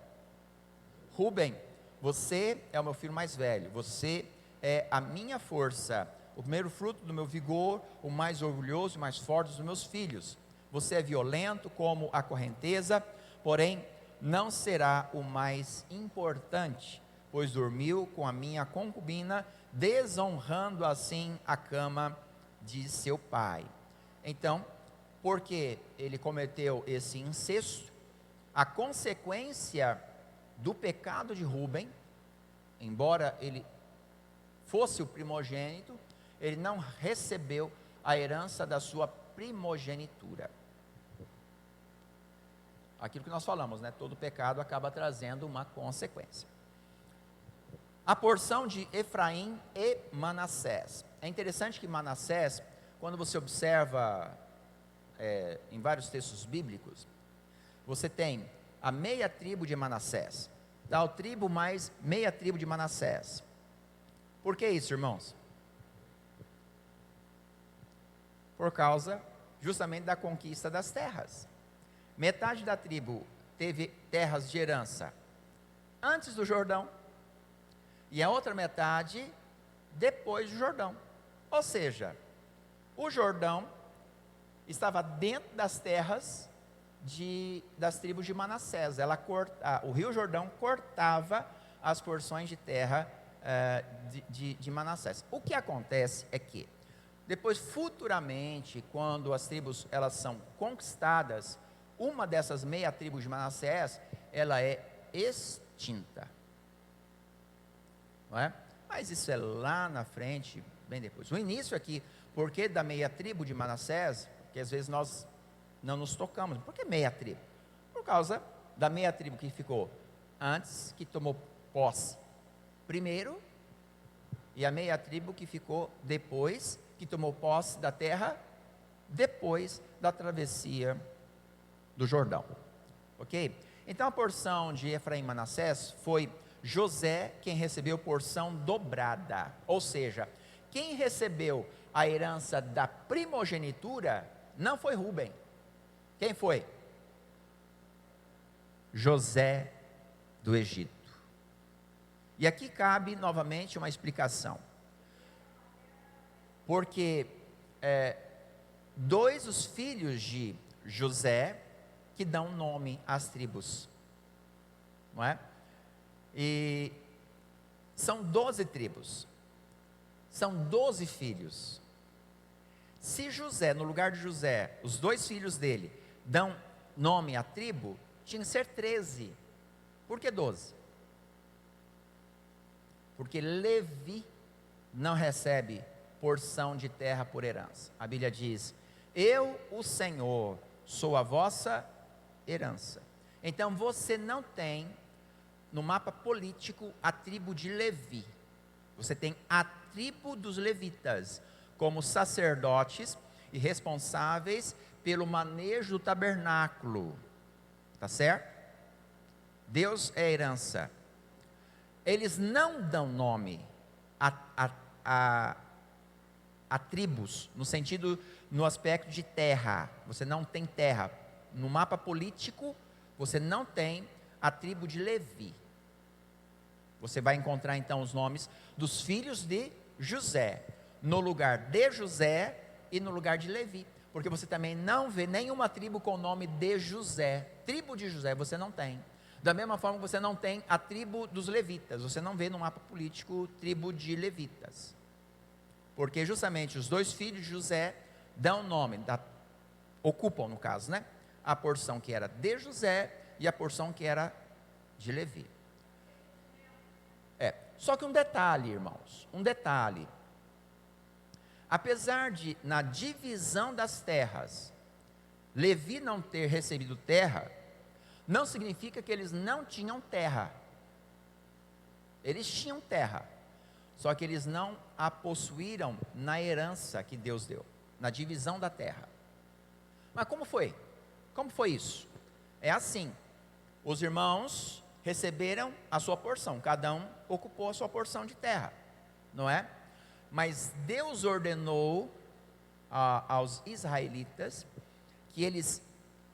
Rúben, você é o meu filho mais velho, você é a minha força, o primeiro fruto do meu vigor, o mais orgulhoso e mais forte dos meus filhos. Você é violento como a correnteza, porém não será o mais importante, pois dormiu com a minha concubina, desonrando assim a cama de seu pai. Então, porque ele cometeu esse incesto, a consequência do pecado de Rúben, embora ele fosse o primogênito, ele não recebeu a herança da sua primogenitura. Aquilo que nós falamos, né? Todo pecado acaba trazendo uma consequência. A porção de Efraim e Manassés. É interessante que Manassés, quando você observa em vários textos bíblicos, você tem a meia tribo de Manassés, tal tribo mais meia tribo de Manassés. Por que isso, irmãos? Por causa justamente da conquista das terras. Metade da tribo teve terras de herança antes do Jordão, e a outra metade depois do Jordão. Ou seja, o Jordão estava dentro das terras das tribos de Manassés. O rio Jordão cortava as porções de terra de Manassés. O que acontece é que depois, futuramente, quando as tribos elas são conquistadas, uma dessas meia tribos de Manassés, ela é extinta. Não é? Mas isso é lá na frente, bem depois. O início aqui, por que da meia tribo de Manassés? Porque às vezes nós não nos tocamos. Por que meia tribo? Por causa da meia tribo que ficou antes, que tomou posse primeiro, e a meia tribo que ficou depois, que tomou posse da terra depois da travessia do Jordão. Ok? Então a porção de Efraim e Manassés foi José quem recebeu porção dobrada. Ou seja, quem recebeu a herança da primogenitura não foi Rúben. Quem foi? José do Egito. E aqui cabe novamente uma explicação. Porque dois os filhos de José que dão nome às tribos, não é? E são 12 tribos, são 12 filhos. Se José, no lugar de José, os dois filhos dele dão nome à tribo, tinha que ser 13. Por que 12? Porque Levi não recebe porção de terra por herança. A Bíblia diz: eu, o Senhor, sou a vossa herança. Então você não tem no mapa político a tribo de Levi. Você tem a tribo dos levitas como sacerdotes e responsáveis pelo manejo do tabernáculo. Tá certo? Deus é a herança. Eles não dão nome a tribos, no aspecto de terra. Você não tem terra. No mapa político, você não tem a tribo de Levi. Você vai encontrar então os nomes dos filhos de José, no lugar de José e no lugar de Levi. Porque você também não vê nenhuma tribo com o nome de José. Tribo de José você não tem. Da mesma forma que você não tem a tribo dos levitas. Você não vê no mapa político tribo de levitas. Porque justamente os dois filhos de José dão nome, ocupam no caso, né? A porção que era de José e a porção que era de Levi. Só que um detalhe, irmãos, um detalhe. Apesar de, na divisão das terras, Levi não ter recebido terra, não significa que eles não tinham terra. Eles tinham terra, só que eles não a possuíram na herança que Deus deu, na divisão da terra. Mas como foi? Como foi isso? É assim, os irmãos receberam a sua porção, cada um ocupou a sua porção de terra, não é? Mas Deus ordenou aos israelitas que eles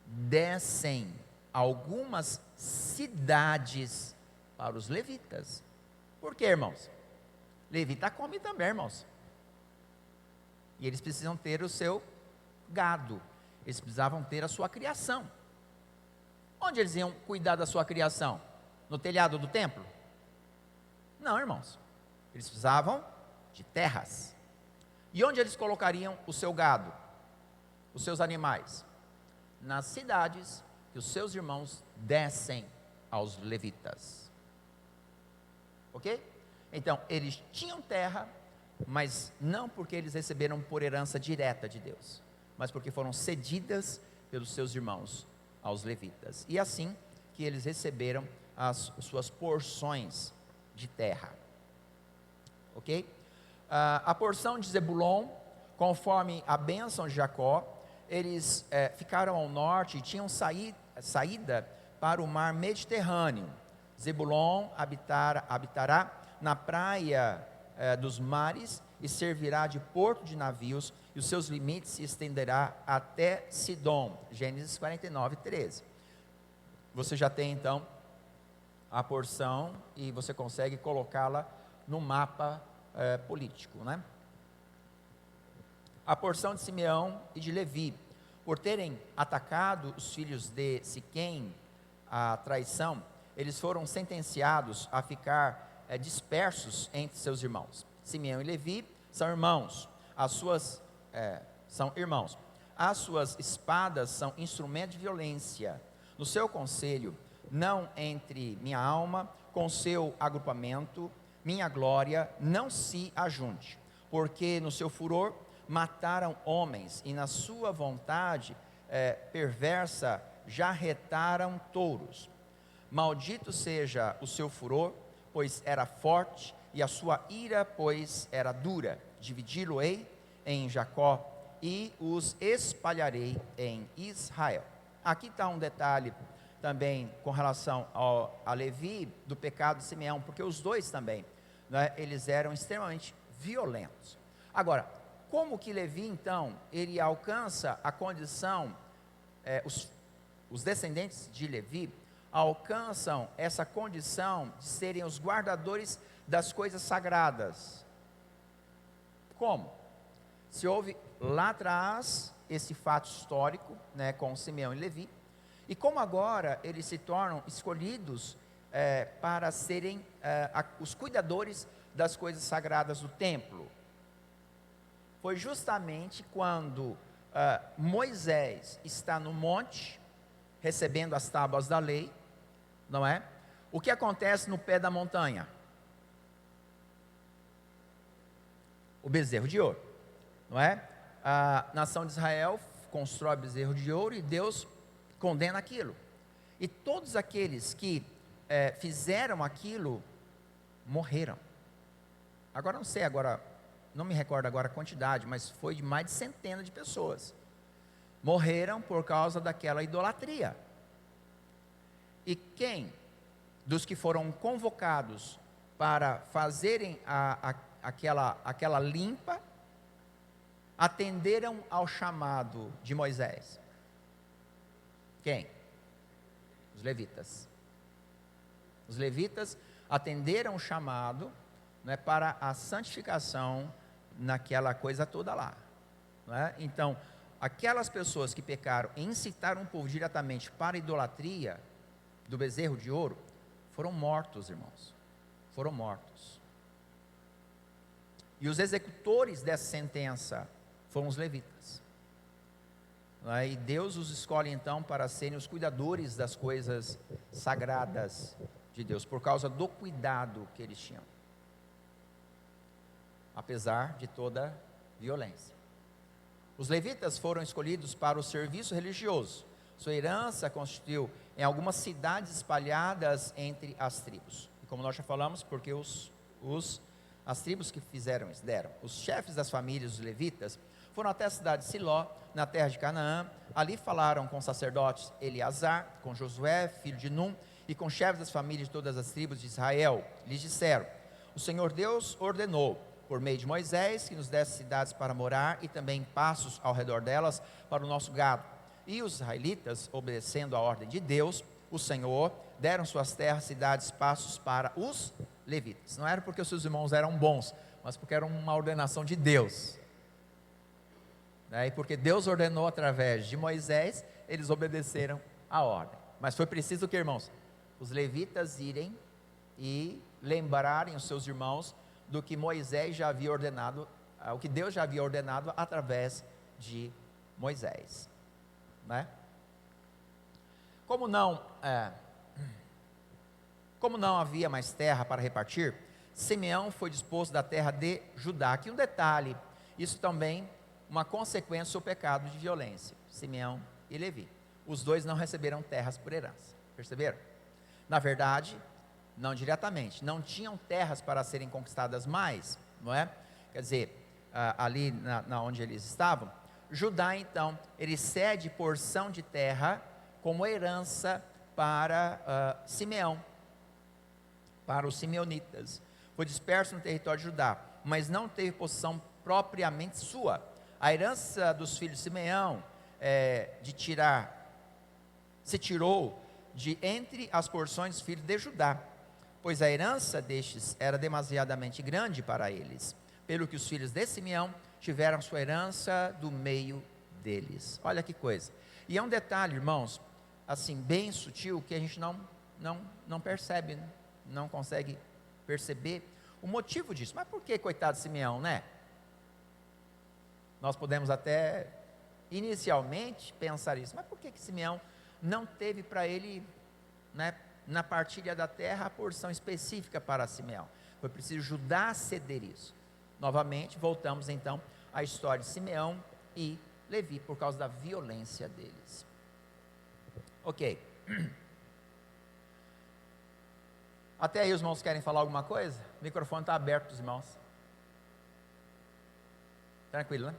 dessem algumas cidades para os levitas. Por quê, irmãos? Levita come também, irmãos. E eles precisam ter o seu gado, eles precisavam ter a sua criação. Onde eles iam cuidar da sua criação? No telhado do templo? Não, irmãos. Eles precisavam de terras. E onde eles colocariam o seu gado? os seus animais nas cidades que os seus irmãos dessem aos levitas. Ok? Então, eles tinham terra, mas não porque eles receberam por herança direta de Deus, mas porque foram cedidas pelos seus irmãos aos levitas. E assim que eles receberam as suas porções de terra. Ok? A porção de Zebulon, conforme a bênção de Jacó, eles ficaram ao norte e tinham saída para o mar Mediterrâneo. Zebulon habitará na praia dos mares e servirá de porto de navios, e os seus limites se estenderá até Sidom. Gênesis 49, 13. Você já tem então a porção e você consegue colocá-la no mapa político, né? A porção de Simeão e de Levi, por terem atacado os filhos de Siquém, a traição, eles foram sentenciados a ficar dispersos entre seus irmãos. Simeão e Levi são irmãos, são irmãos. As suas espadas são instrumento de violência. No seu conselho, não entre minha alma com seu agrupamento, minha glória não se ajunte, porque no seu furor mataram homens, e na sua vontade perversa já retaram touros. Maldito seja o seu furor, pois era forte, e a sua ira, pois era dura. Dividi-lo-ei em Jacó, e os espalharei em Israel. Aqui está um detalhe também com relação a Levi, do pecado de Simeão, porque os dois também, né, eles eram extremamente violentos. Agora, como que Levi, então, ele alcança a condição, os descendentes de Levi alcançam essa condição de serem os guardadores das coisas sagradas? Como? Se houve lá atrás esse fato histórico, né, com Simeão e Levi, e como agora eles se tornam escolhidos para serem os cuidadores das coisas sagradas do templo? Foi justamente quando Moisés está no monte, recebendo as tábuas da lei, não é? O que acontece no pé da montanha? O bezerro de ouro, não é? A nação de Israel constrói bezerro de ouro e Deus condena aquilo. E todos aqueles que fizeram aquilo morreram. Agora não sei, não me recordo agora a quantidade, mas foi de mais de centenas de pessoas. Morreram por causa daquela idolatria. E quem dos que foram convocados para fazerem aquela limpa, atenderam ao chamado de Moisés? Quem? Os levitas. Os levitas atenderam o chamado, né, para a santificação naquela coisa toda lá, não é? Então, aquelas pessoas que pecaram e incitaram o povo diretamente para a idolatria do bezerro de ouro, foram mortos, irmãos. Foram mortos. E os executores dessa sentença foram os levitas. E Deus os escolhe então para serem os cuidadores das coisas sagradas de Deus, por causa do cuidado que eles tinham, apesar de toda violência. Os levitas foram escolhidos para o serviço religioso. Sua herança constituiu em algumas cidades espalhadas entre as tribos. E como nós já falamos, porque as tribos que fizeram isso, deram. Os chefes das famílias, os levitas, foram até a cidade de Siló, na terra de Canaã. Ali falaram com os sacerdotes Eleazar, com Josué, filho de Num, e com chefes das famílias de todas as tribos de Israel. Lhes disseram: o Senhor Deus ordenou, por meio de Moisés, que nos desse cidades para morar, e também pastos ao redor delas para o nosso gado. E os israelitas, obedecendo a ordem de Deus, o Senhor, deram suas terras, cidades, pastos para os levitas. Não era porque os seus irmãos eram bons, mas porque era uma ordenação de Deus. E porque Deus ordenou através de Moisés, eles obedeceram a ordem. Mas foi preciso que, irmãos, os levitas irem e lembrarem os seus irmãos do que Moisés já havia ordenado, o que Deus já havia ordenado através de Moisés, né? Como não havia mais terra para repartir, Simeão foi disposto da terra de Judá. Aqui um detalhe, isso também uma consequência do pecado de violência, Simeão e Levi. Os dois não receberam terras por herança, perceberam? Na verdade, não diretamente, não tinham terras para serem conquistadas mais, não é? Quer dizer, ali na onde eles estavam, Judá então, ele cede porção de terra como herança para Simeão, para os simeonitas. Foi disperso no território de Judá, mas não teve possessão propriamente sua. A herança dos filhos de Simeão se tirou de entre as porções dos filhos de Judá, pois a herança destes era demasiadamente grande para eles, pelo que os filhos de Simeão tiveram sua herança do meio deles. Olha que coisa. E é um detalhe, irmãos, assim, bem sutil, que a gente não percebe, né? Não consegue perceber o motivo disso. Mas por que, coitado de Simeão, né? Nós podemos até, inicialmente, pensar isso. Mas por que Simeão não teve para ele, né, na partilha da terra, a porção específica para Simeão? Foi preciso Judá ceder isso. Novamente, voltamos então à história de Simeão e Levi, por causa da violência deles. Ok. Até aí os irmãos querem falar alguma coisa? O microfone está aberto para os irmãos. Tranquilo, né?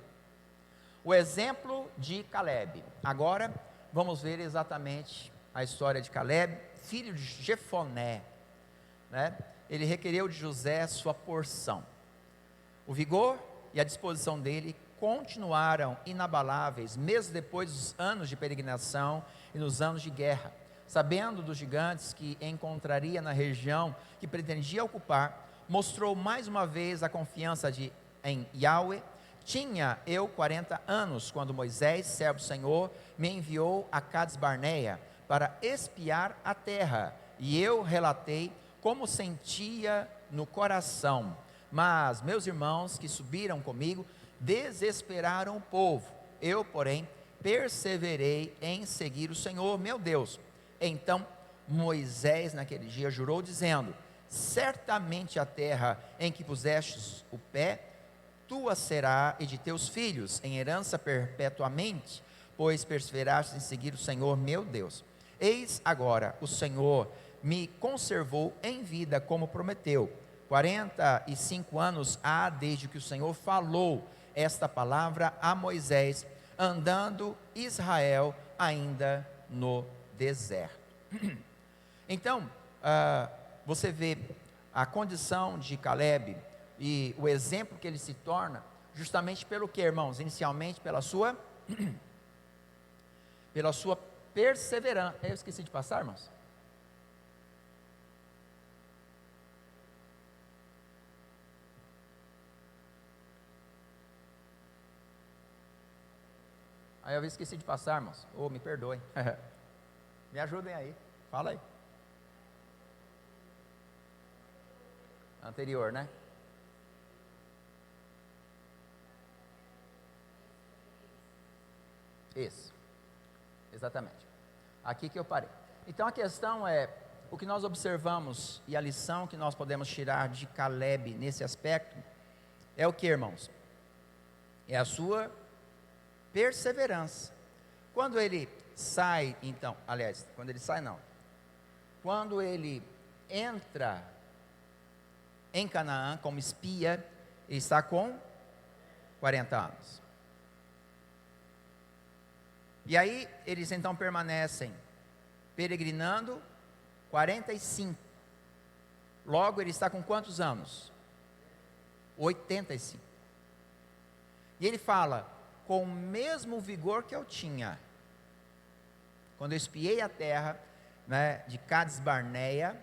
O exemplo de Caleb. Agora vamos ver exatamente a história de Caleb, filho de Jefoné, né? Ele requereu de José sua porção. O vigor e a disposição dele continuaram inabaláveis, mesmo depois dos anos de peregrinação e nos anos de guerra. Sabendo dos gigantes que encontraria na região que pretendia ocupar, mostrou mais uma vez a confiança em Yahweh. Tinha eu 40 anos, quando Moisés, servo do Senhor, me enviou a Cades Barneia para espiar a terra, e eu relatei como sentia no coração. Mas meus irmãos que subiram comigo desesperaram o povo. Eu, porém, perseverei em seguir o Senhor, meu Deus. Então Moisés naquele dia jurou dizendo: certamente a terra em que pusestes o pé, tua será e de teus filhos, em herança perpetuamente, pois perseveraste em seguir o Senhor meu Deus. Eis agora, o Senhor me conservou em vida como prometeu. 45 anos há desde que o Senhor falou esta palavra a Moisés, andando Israel ainda no deserto. Então, você vê a condição de Caleb e o exemplo que ele se torna, justamente pelo que, irmãos? Inicialmente pela sua perseverança. Eu esqueci de passar, irmãos? Aí eu esqueci de passar, irmãos. Me perdoem. Me ajudem aí. Fala aí. Anterior, né? Isso. Exatamente. Aqui que eu parei. Então a questão é, o que nós observamos e a lição que nós podemos tirar de Caleb nesse aspecto é o que, irmãos? É a sua perseverança. Quando ele sai, então, aliás, quando ele sai não, quando ele entra em Canaã como espia, ele está com 40 anos. E aí eles então permanecem peregrinando 45. Logo ele está com quantos anos? 85. E ele fala: com o mesmo vigor que eu tinha quando eu espiei a terra, né, de Cades Barneia,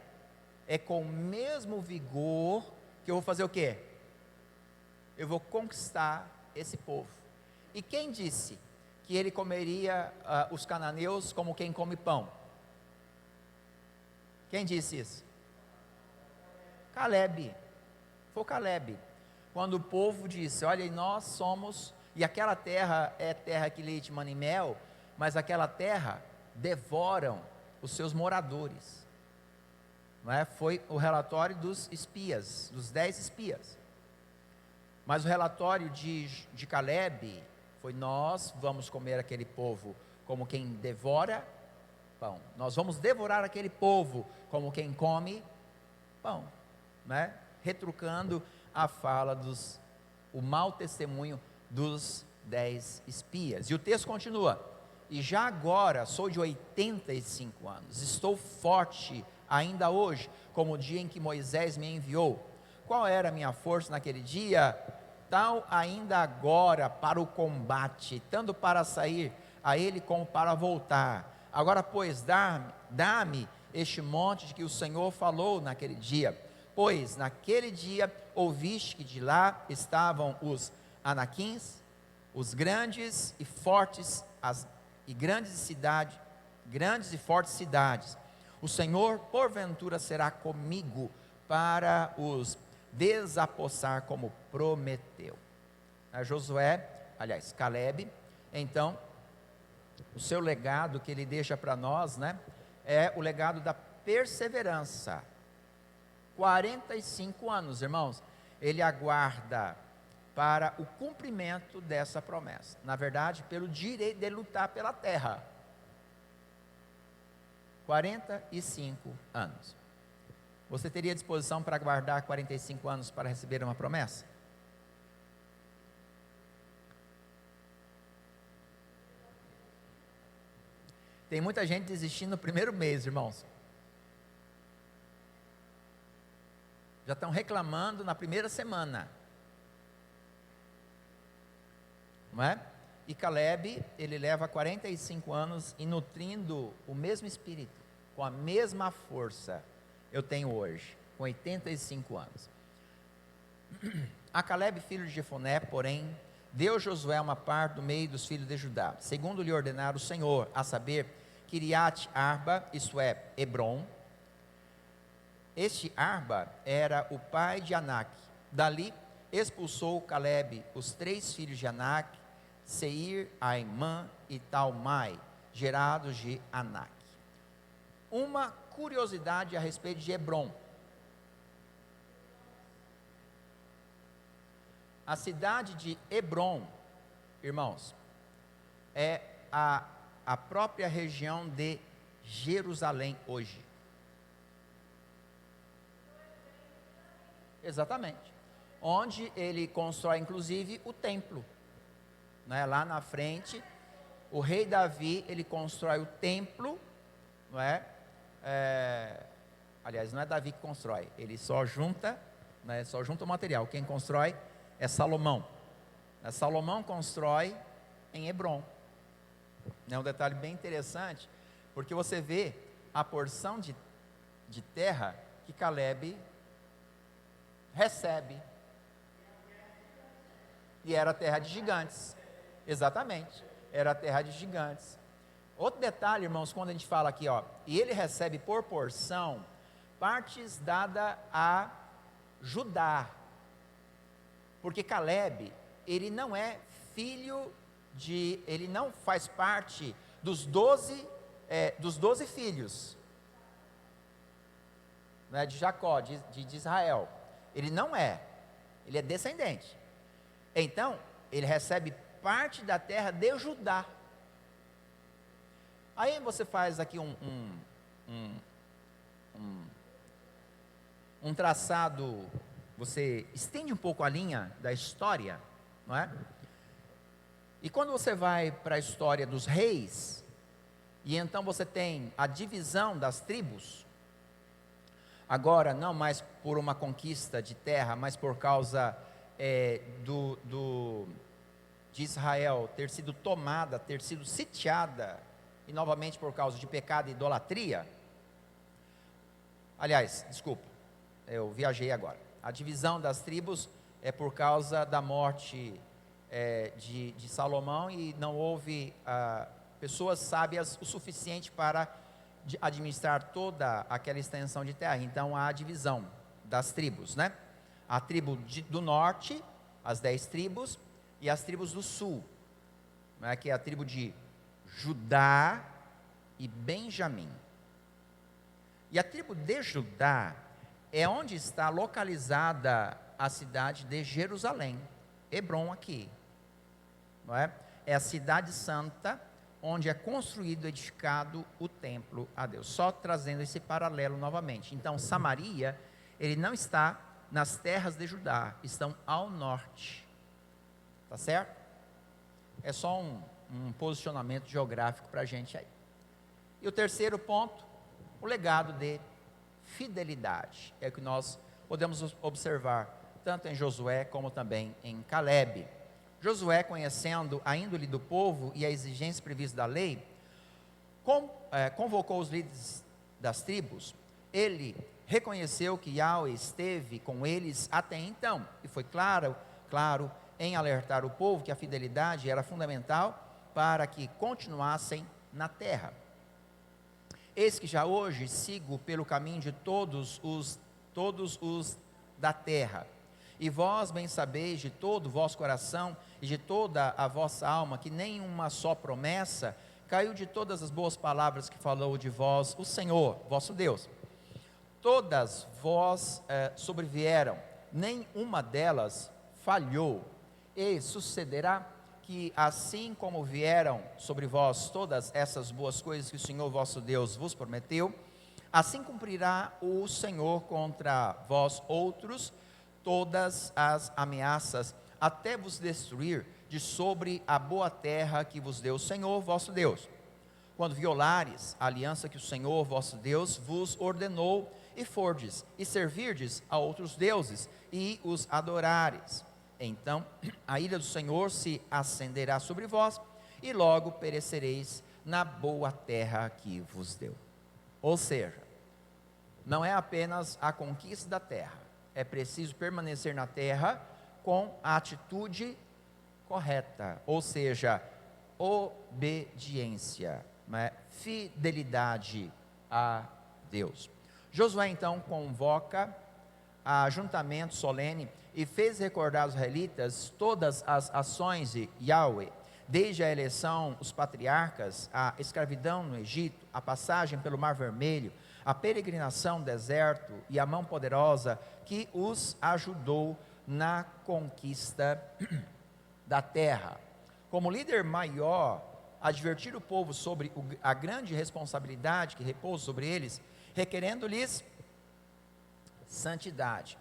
é com o mesmo vigor que eu vou fazer o quê? Eu vou conquistar esse povo. E quem disse que ele comeria os cananeus como quem come pão? Quem disse isso? Caleb. Foi Caleb. Quando o povo disse: olha, nós somos, E aquela terra é terra que leite, mel e mel, mas aquela terra devoram os seus moradores. Não é? Foi o relatório dos espias, dos 10 espias. Mas o relatório de Caleb foi: nós vamos comer aquele povo como quem devora pão. Nós vamos devorar aquele povo como quem come pão. Né? Retrucando a fala o mau testemunho dos 10 espias. E o texto continua: e já agora sou de 85 anos, estou forte ainda hoje, como o dia em que Moisés me enviou. Qual era a minha força naquele dia? Tal ainda agora para o combate, tanto para sair a ele como para voltar. Agora, pois, dá-me este monte de que o Senhor falou naquele dia. Pois naquele dia ouviste que de lá estavam os anaquins, os grandes e fortes, grandes e fortes cidades. O Senhor porventura será comigo para os desapossar como prometeu. Caleb, então, o seu legado que ele deixa para nós, né, é o legado da perseverança. 45 anos, irmãos, ele aguarda para o cumprimento dessa promessa. Na verdade, pelo direito de lutar pela terra. 45 anos. Você teria disposição para aguardar 45 anos para receber uma promessa? Tem muita gente desistindo no primeiro mês, irmãos. Já estão reclamando na primeira semana. Não é? E Caleb, ele leva 45 anos e nutrindo o mesmo espírito, com a mesma força eu tenho hoje, com 85 anos. A Caleb, filho de Jefoné, porém, deu Josué uma parte do meio dos filhos de Judá, segundo lhe ordenara o Senhor, a saber, Kiriat Arba, isto é, Hebron. Este Arba era o pai de Anak. Dali expulsou Caleb os 3 filhos de Anak, Seir, Aimã e Talmai, gerados de Anak. Uma curiosidade a respeito de Hebron. A cidade de Hebron, irmãos, é a própria região de Jerusalém hoje. Exatamente. Onde ele constrói, inclusive, o templo. Né? Lá na frente, o rei Davi, ele constrói o templo, não é? Aliás, não é Davi que constrói, ele só junta, né, só junta o material. Quem constrói é Salomão. Salomão constrói em Hebron. É um detalhe bem interessante, porque você vê a porção de terra que Caleb recebe. E era a terra de gigantes. Exatamente, era a terra de gigantes. Outro detalhe, irmãos, quando a gente fala aqui, ó, e ele recebe por porção partes dadas a Judá. Porque Caleb, ele não é filho ele não faz parte dos 12 filhos, né, de Jacó, de Israel. Ele não é, ele é descendente. Então, ele recebe parte da terra de Judá. Aí você faz aqui um traçado, você estende um pouco a linha da história, não é? E quando você vai para a história dos reis, e então você tem a divisão das tribos, agora não mais por uma conquista de terra, mas por causa de Israel ter sido tomada, ter sido sitiada, e novamente por causa de pecado e idolatria. Aliás, desculpa, eu viajei agora. A divisão das tribos é por causa da morte de Salomão, e não houve pessoas sábias o suficiente para administrar toda aquela extensão de terra. Então há a divisão das tribos, né? A tribo do norte, as 10 tribos, e as tribos do sul, né, que é a tribo de Judá e Benjamim. E a tribo de Judá é onde está localizada a cidade de Jerusalém, Hebrom aqui, não é? É a cidade santa onde é construído, edificado o templo a Deus. Só trazendo esse paralelo novamente. Então, Samaria, ele não está nas terras de Judá, estão ao norte. Tá certo? É só um posicionamento geográfico para a gente aí. E o terceiro ponto, o legado de fidelidade. É o que nós podemos observar tanto em Josué como também em Calebe. Josué, conhecendo a índole do povo e a exigência prevista da lei, convocou os líderes das tribos. Ele reconheceu que Yahweh esteve com eles até então, e foi claro em alertar o povo que a fidelidade era fundamental para que continuassem na terra. Eis que já hoje sigo pelo caminho de todos os da terra. E vós bem sabeis de todo o vosso coração e de toda a vossa alma, que nenhuma só promessa caiu de todas as boas palavras que falou de vós o Senhor, vosso Deus. Todas vós sobrevieram, nenhuma delas falhou. E sucederá que assim como vieram sobre vós todas essas boas coisas que o Senhor vosso Deus vos prometeu, assim cumprirá o Senhor contra vós outros todas as ameaças, até vos destruir de sobre a boa terra que vos deu o Senhor vosso Deus, quando violares a aliança que o Senhor vosso Deus vos ordenou, e fordes, e servirdes a outros deuses, e os adorares. Então a ira do Senhor se acenderá sobre vós, e logo perecereis na boa terra que vos deu. Ou seja, não é apenas a conquista da terra, é preciso permanecer na terra com a atitude correta, ou seja, obediência, né? Fidelidade a Deus. Josué então convoca ajuntamento solene e fez recordar aos israelitas todas as ações de Yahweh, desde a eleição, os patriarcas, a escravidão no Egito, a passagem pelo Mar Vermelho, a peregrinação no deserto e a mão poderosa que os ajudou na conquista da terra. Como líder maior, advertir o povo sobre a grande responsabilidade que repousa sobre eles, requerendo-lhes santidade.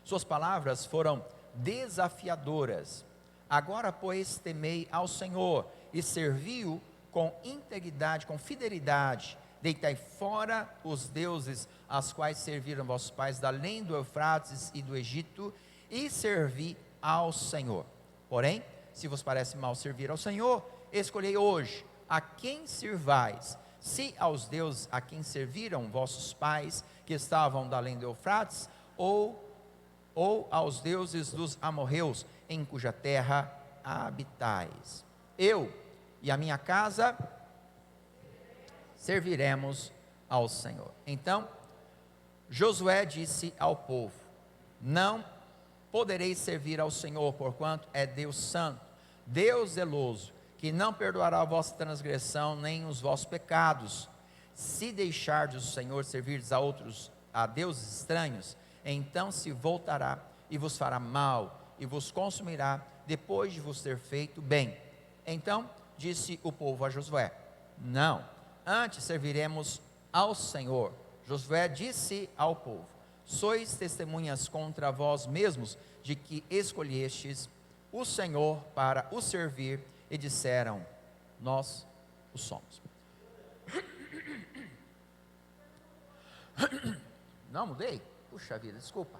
Suas palavras foram desafiadoras. Agora, pois, temei ao Senhor e servi-o com integridade, com fidelidade. Deitai fora os deuses aos quais serviram vossos pais, da além do Eufrates e do Egito, e servi ao Senhor. Porém, se vos parece mal servir ao Senhor, escolhei hoje a quem servais, se aos deuses a quem serviram vossos pais, que estavam da além do Eufrates, ou aos deuses dos amorreus, em cuja terra habitais. Eu e a minha casa serviremos ao Senhor. Então, Josué disse ao povo: não podereis servir ao Senhor, porquanto é Deus santo, Deus zeloso, que não perdoará a vossa transgressão, nem os vossos pecados. Se deixardes o Senhor servirdes a deuses estranhos, então se voltará e vos fará mal, e vos consumirá, depois de vos ter feito bem. Então disse o povo a Josué: não, antes serviremos ao Senhor. Josué disse ao povo: sois testemunhas contra vós mesmos, de que escolhestes o Senhor para o servir, e disseram: nós o somos. Não mudei? Puxa vida, desculpa.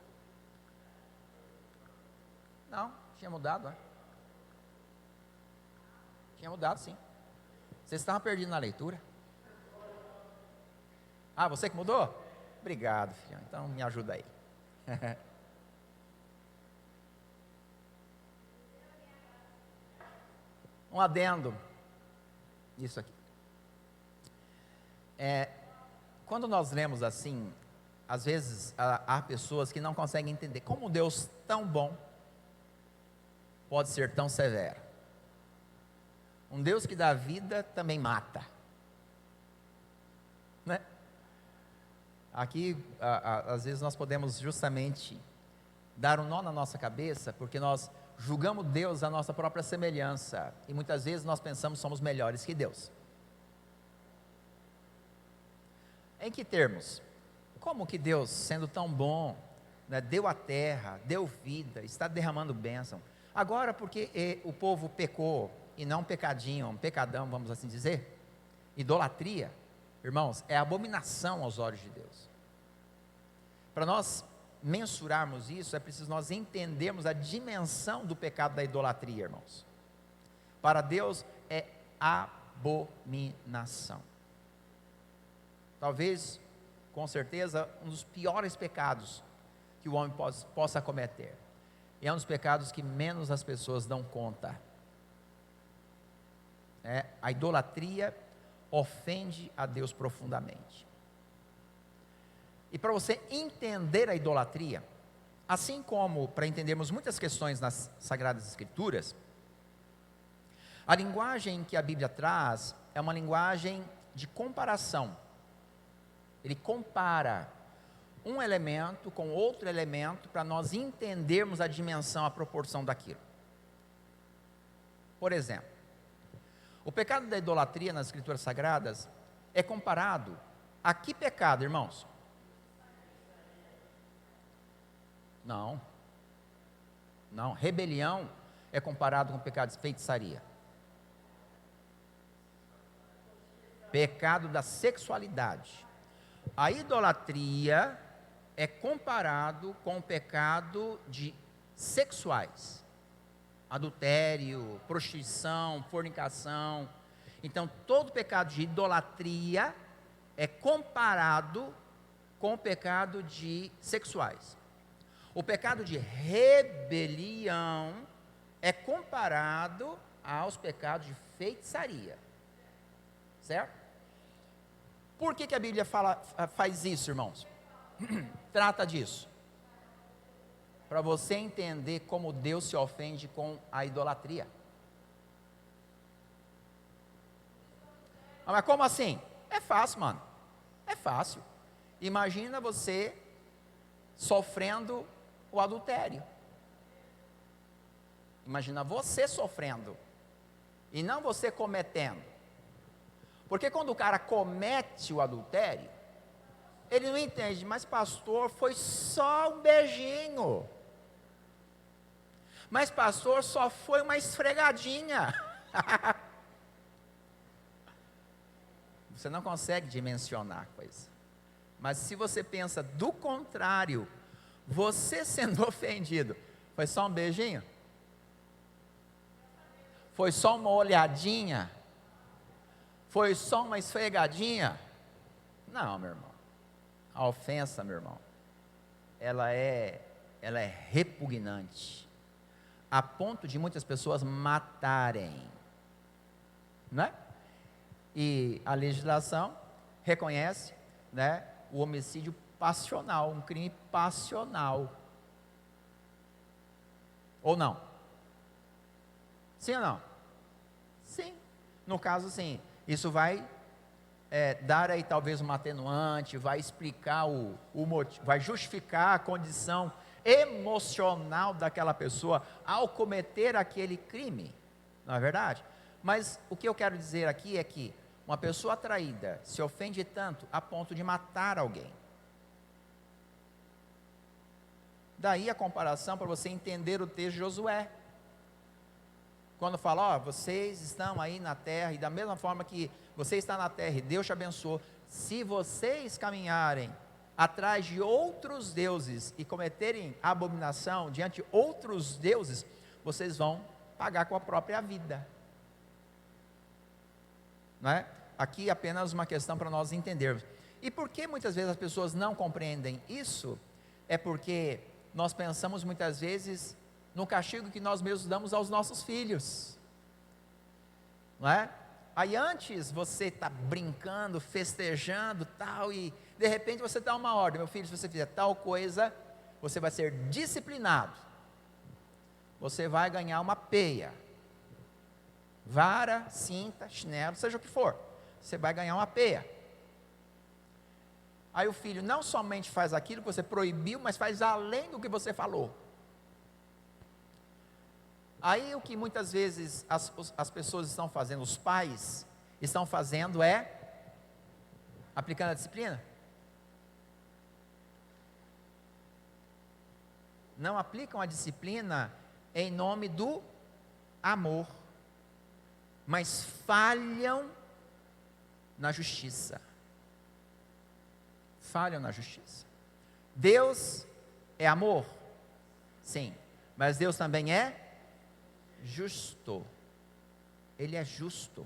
Não, tinha mudado, né? Tinha mudado, sim. Vocês estavam perdidos na leitura? Ah, você que mudou? Obrigado, filho. Então me ajuda aí. Um adendo. Isso aqui. Quando nós lemos assim, às vezes há pessoas que não conseguem entender como Deus tão bom pode ser tão severo. Um Deus que dá vida também mata, né? Aqui, às vezes nós podemos justamente dar um nó na nossa cabeça, porque nós julgamos Deus à nossa própria semelhança, e muitas vezes nós pensamos que somos melhores que Deus. Em que termos? Como que Deus, sendo tão bom, né, deu a terra, deu vida, está derramando bênção, agora porque o povo pecou, e não um pecadinho, um pecadão, vamos assim dizer, idolatria, irmãos, é abominação aos olhos de Deus. Para nós mensurarmos isso, é preciso nós entendermos a dimensão do pecado da idolatria, irmãos. Para Deus é abominação. Talvez, com certeza, um dos piores pecados que o homem possa cometer. E é um dos pecados que menos as pessoas dão conta. A idolatria ofende a Deus profundamente. E para você entender a idolatria, assim como para entendermos muitas questões nas Sagradas Escrituras, a linguagem que a Bíblia traz é uma linguagem de comparação. Ele compara um elemento com outro elemento para nós entendermos a dimensão, a proporção daquilo. Por exemplo, o pecado da idolatria nas Escrituras Sagradas é comparado a que pecado, irmãos? Não, rebelião é comparado com o pecado de feitiçaria. Pecado da sexualidade. A idolatria é comparado com o pecado de sexuais. Adultério, prostituição, fornicação. Então, todo pecado de idolatria é comparado com o pecado de sexuais. O pecado de rebelião é comparado aos pecados de feitiçaria. Certo? Por que a Bíblia faz isso, irmãos? Trata disso. Para você entender como Deus se ofende com a idolatria. Mas como assim? É fácil, mano. É fácil. Imagina você sofrendo o adultério. Imagina você sofrendo e não você cometendo. Porque quando o cara comete o adultério, ele não entende, mas pastor, foi só um beijinho. Mas pastor, só foi uma esfregadinha. Você não consegue dimensionar a coisa. Mas se você pensa do contrário, você sendo ofendido, foi só um beijinho? Foi só uma olhadinha? Foi só uma esfregadinha? Não, meu irmão. A ofensa, meu irmão, ela é repugnante, a ponto de muitas pessoas matarem, não é? E a legislação reconhece, né, o homicídio passional, um crime passional. Ou não? Sim ou não? Sim. No caso, sim. Isso vai dar aí talvez uma atenuante, vai explicar o motivo, vai justificar a condição emocional daquela pessoa ao cometer aquele crime. Não é verdade? Mas o que eu quero dizer aqui é que uma pessoa traída se ofende tanto a ponto de matar alguém. Daí a comparação para você entender o texto de Josué. Quando fala, vocês estão aí na terra, e da mesma forma que você está na terra e Deus te abençoou, se vocês caminharem atrás de outros deuses e cometerem abominação diante de outros deuses, vocês vão pagar com a própria vida. Não é? Aqui apenas uma questão para nós entendermos. E por que muitas vezes as pessoas não compreendem isso? É porque nós pensamos muitas vezes no castigo que nós mesmos damos aos nossos filhos, não é? Aí antes você está brincando, festejando, tal, e de repente você dá uma ordem, meu filho, se você fizer tal coisa, você vai ser disciplinado. você vai ganhar uma peia. Vara, cinta, chinelo, seja o que for. Você vai ganhar uma peia. Aí o filho não somente faz aquilo que você proibiu, mas faz além do que você falou. Aí o que muitas vezes as pessoas estão fazendo, os pais estão fazendo é aplicando a disciplina. Não aplicam a disciplina em nome do amor, mas falham na justiça. Falham na justiça. Deus é amor? Sim. Mas Deus também é justo. Ele é justo.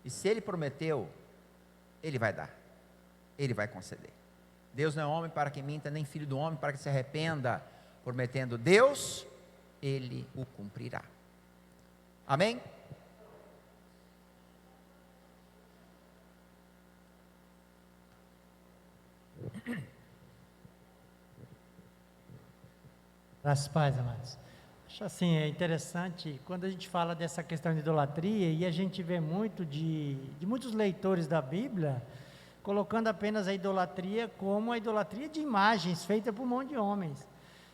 E se Ele prometeu, Ele vai dar. Ele vai conceder. Deus não é homem para que minta, nem filho do homem para que se arrependa. Prometendo Deus, Ele o cumprirá. Amém? Graças a Deus, amados. Acho assim, é interessante, quando a gente fala dessa questão de idolatria, e a gente vê muito de muitos leitores da Bíblia, colocando apenas a idolatria como a idolatria de imagens, feita por um monte de homens.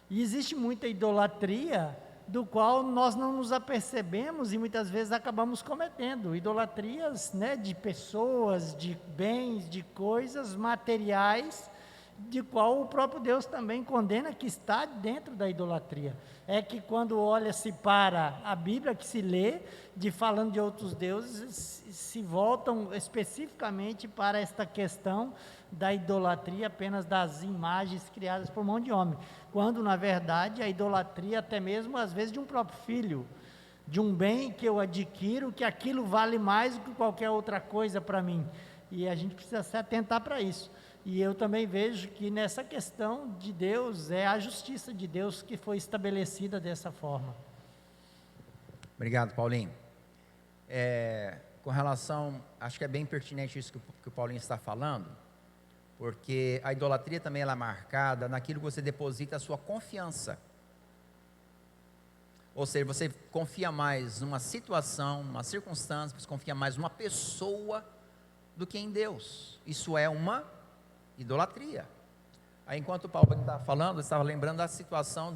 E existe muita idolatria, do qual nós não nos apercebemos e muitas vezes acabamos cometendo. Idolatrias, né, de pessoas, de bens, de coisas materiais, de qual o próprio Deus também condena, que está dentro da idolatria. É que quando olha-se para a Bíblia que se lê, de falando de outros deuses, se voltam especificamente para esta questão da idolatria, apenas das imagens criadas por mão de homem, quando na verdade a idolatria até mesmo às vezes de um próprio filho, de um bem que eu adquiro, que aquilo vale mais do que qualquer outra coisa para mim, e a gente precisa se atentar para isso. E eu também vejo que nessa questão de Deus, é a justiça de Deus que foi estabelecida dessa forma. Obrigado, Paulinho. Com relação, acho que é bem pertinente isso que o Paulinho está falando, porque a idolatria também ela é marcada naquilo que você deposita a sua confiança. Ou seja, você confia mais numa situação, numa circunstância, você confia mais numa pessoa do que em Deus. Isso é uma idolatria. Aí enquanto o Paulo estava falando, eu estava lembrando da situação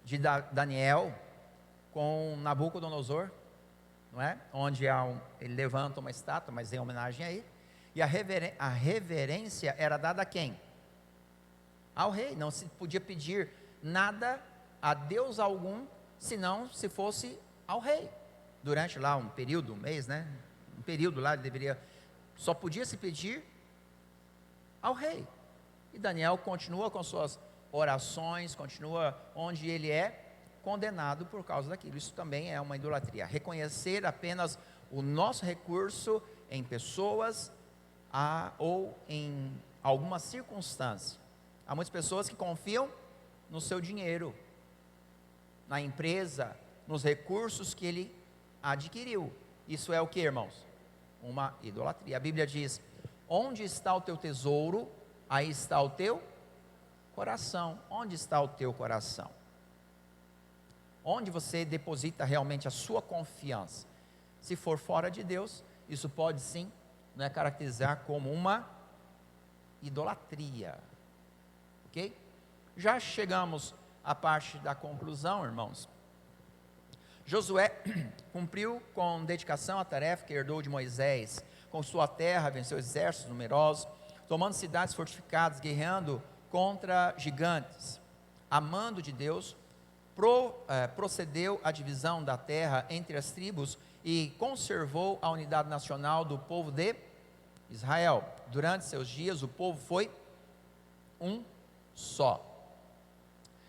de Daniel com Nabucodonosor, não é? Onde ele levanta uma estátua, mas em homenagem a ele, e a reverência era dada a quem? Ao rei. Não se podia pedir nada a Deus algum, senão se fosse ao rei. Durante lá um período, um mês, né? Um período lá, só podia se pedir ao rei. E Daniel continua com suas orações, continua onde ele é condenado por causa daquilo. Isso também é uma idolatria. Reconhecer apenas o nosso recurso em pessoas ou em alguma circunstância. Há muitas pessoas que confiam no seu dinheiro, na empresa, nos recursos que ele adquiriu. Isso é o que, irmãos? Uma idolatria. A Bíblia diz: onde está o teu tesouro, aí está o teu coração. Onde está o teu coração? Onde você deposita realmente a sua confiança? Se for fora de Deus, isso pode sim, né, caracterizar como uma idolatria. Ok? Já chegamos à parte da conclusão, irmãos. Josué cumpriu com dedicação a tarefa que herdou de Moisés. Com sua terra, venceu exércitos numerosos, tomando cidades fortificadas, guerreando contra gigantes. Amando de Deus, procedeu a divisão da terra entre as tribos e conservou a unidade nacional do povo de Israel. Durante seus dias, o povo foi um só.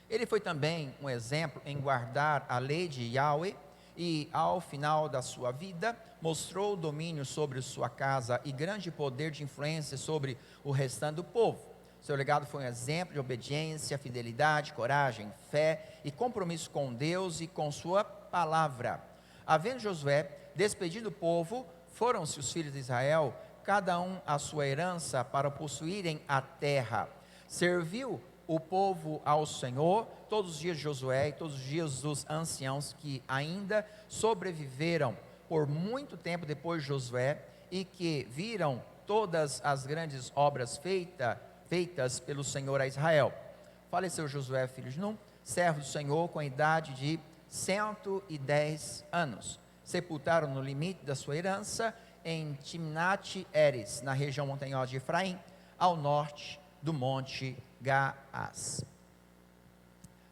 Ele foi também um exemplo em guardar a lei de Yahweh e, ao final da sua vida, mostrou domínio sobre sua casa e grande poder de influência sobre o restante do povo. Seu legado foi um exemplo de obediência, fidelidade, coragem, fé e compromisso com Deus e com sua palavra. Havendo Josué despedido o povo, foram-se os filhos de Israel, cada um a sua herança, para possuírem a terra. Serviu o povo ao Senhor, todos os dias de Josué e todos os dias dos anciãos que ainda sobreviveram por muito tempo depois de Josué e que viram todas as grandes obras feitas pelo Senhor a Israel. Faleceu Josué, filho de Num, servo do Senhor, com a idade de 110 anos. Sepultaram no limite da sua herança em Timnat-Heres, na região montanhosa de Efraim, ao norte do monte Gaás.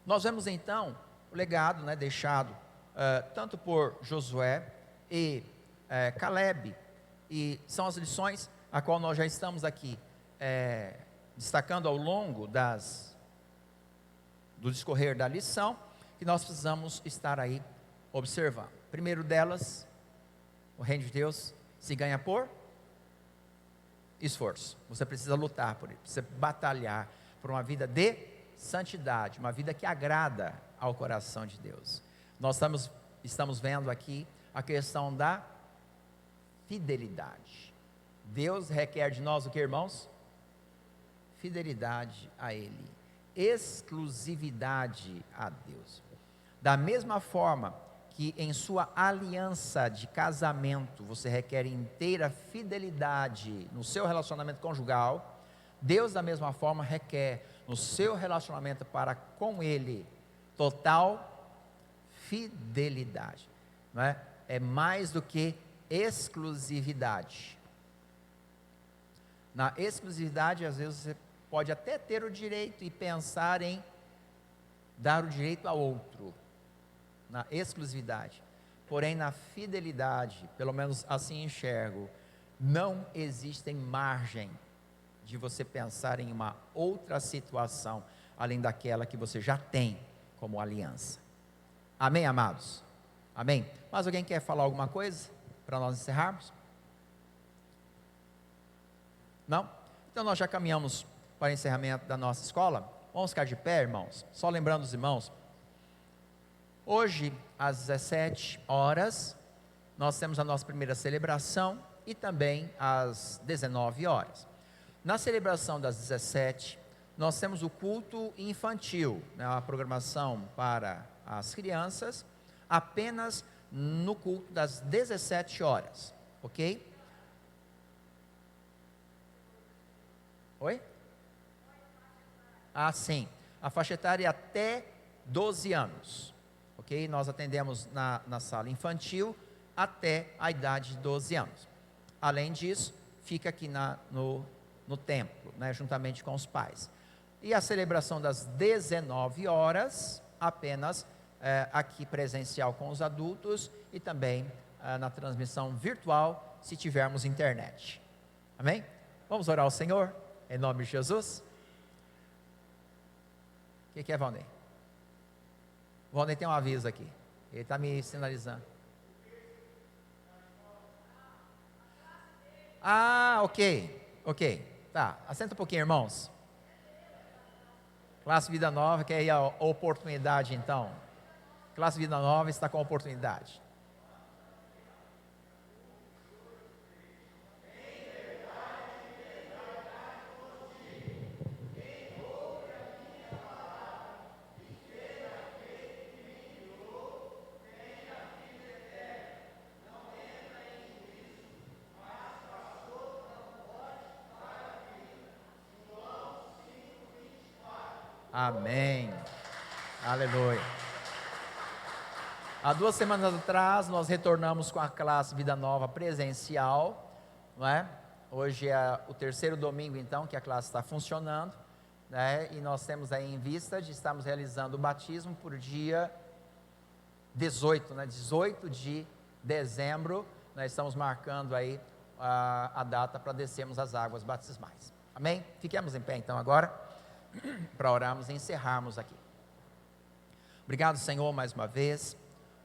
Nós vemos então o legado, né, deixado tanto por Josué e Calebe, e são as lições a qual nós já estamos aqui destacando ao longo do discorrer da lição, que nós precisamos estar aí observando. Primeiro delas, o reino de Deus se ganha por esforço. Você precisa lutar por ele, precisa batalhar por uma vida de santidade, uma vida que agrada ao coração de Deus. Nós estamos vendo aqui a questão da fidelidade. Deus requer de nós o que, irmãos? Fidelidade a Ele, exclusividade a Deus. Da mesma forma que em sua aliança de casamento você requer inteira fidelidade no seu relacionamento conjugal, Deus da mesma forma requer no seu relacionamento para com Ele total fidelidade, não é? É mais do que exclusividade. Na exclusividade, às vezes você pode até ter o direito e pensar em dar o direito a outro, na exclusividade. Porém, na fidelidade, pelo menos assim enxergo, não existe margem de você pensar em uma outra situação, além daquela que você já tem como aliança. Amém, amados? Amém? Mas alguém quer falar alguma coisa para nós encerrarmos? Não? Então nós já caminhamos para o encerramento da nossa escola. Vamos ficar de pé, irmãos? Só lembrando os irmãos, hoje às 17 horas, nós temos a nossa primeira celebração e também às 19 horas. Na celebração das 17, nós temos o culto infantil, né, a programação para as crianças, apenas no culto das 17 horas, ok? Oi? Ah, sim. A faixa etária é até 12 anos, ok? Nós atendemos na sala infantil até a idade de 12 anos. Além disso, fica aqui no templo, né, juntamente com os pais. E a celebração das 19 horas, apenas aqui presencial com os adultos e também na transmissão virtual, se tivermos internet. Amém? Vamos orar ao Senhor, em nome de Jesus. O que é, Valnei? O Valnei tem um aviso aqui, ele está me sinalizando. Ah, ok, tá, assenta um pouquinho, irmãos. Classe Vida Nova, que é aí a oportunidade então. Classe Vida Nova está com a oportunidade. Amém. Aleluia. Há 2 semanas atrás, nós retornamos com a classe Vida Nova presencial, não é? Hoje é o 3º domingo, então, que a classe está funcionando, né? E nós temos aí em vista de estarmos realizando o batismo por dia 18, né? 18 de dezembro, nós estamos marcando aí a data para descermos as águas batismais. Amém? Fiquemos em pé, então, agora, para orarmos e encerrarmos aqui. Obrigado, Senhor, mais uma vez,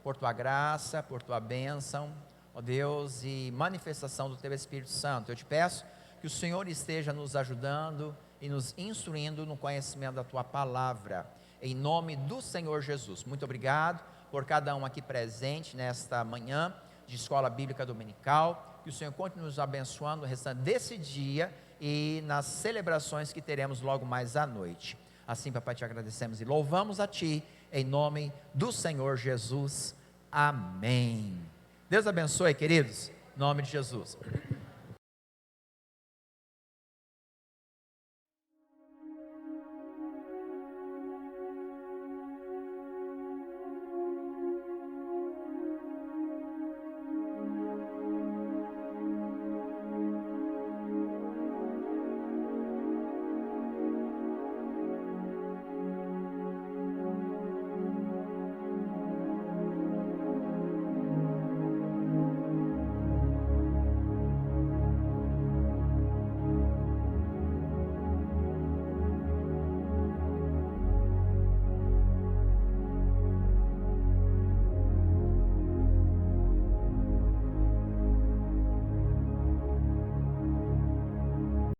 por Tua graça, por Tua bênção, ó Deus, e manifestação do Teu Espírito Santo. Eu te peço que o Senhor esteja nos ajudando e nos instruindo no conhecimento da Tua palavra, em nome do Senhor Jesus. Muito obrigado por cada um aqui presente nesta manhã de Escola Bíblica Dominical, que o Senhor continue nos abençoando no restante desse dia e nas celebrações que teremos logo mais à noite. Assim, papai, te agradecemos e louvamos a ti, em nome do Senhor Jesus. Amém. Deus abençoe, queridos, em nome de Jesus.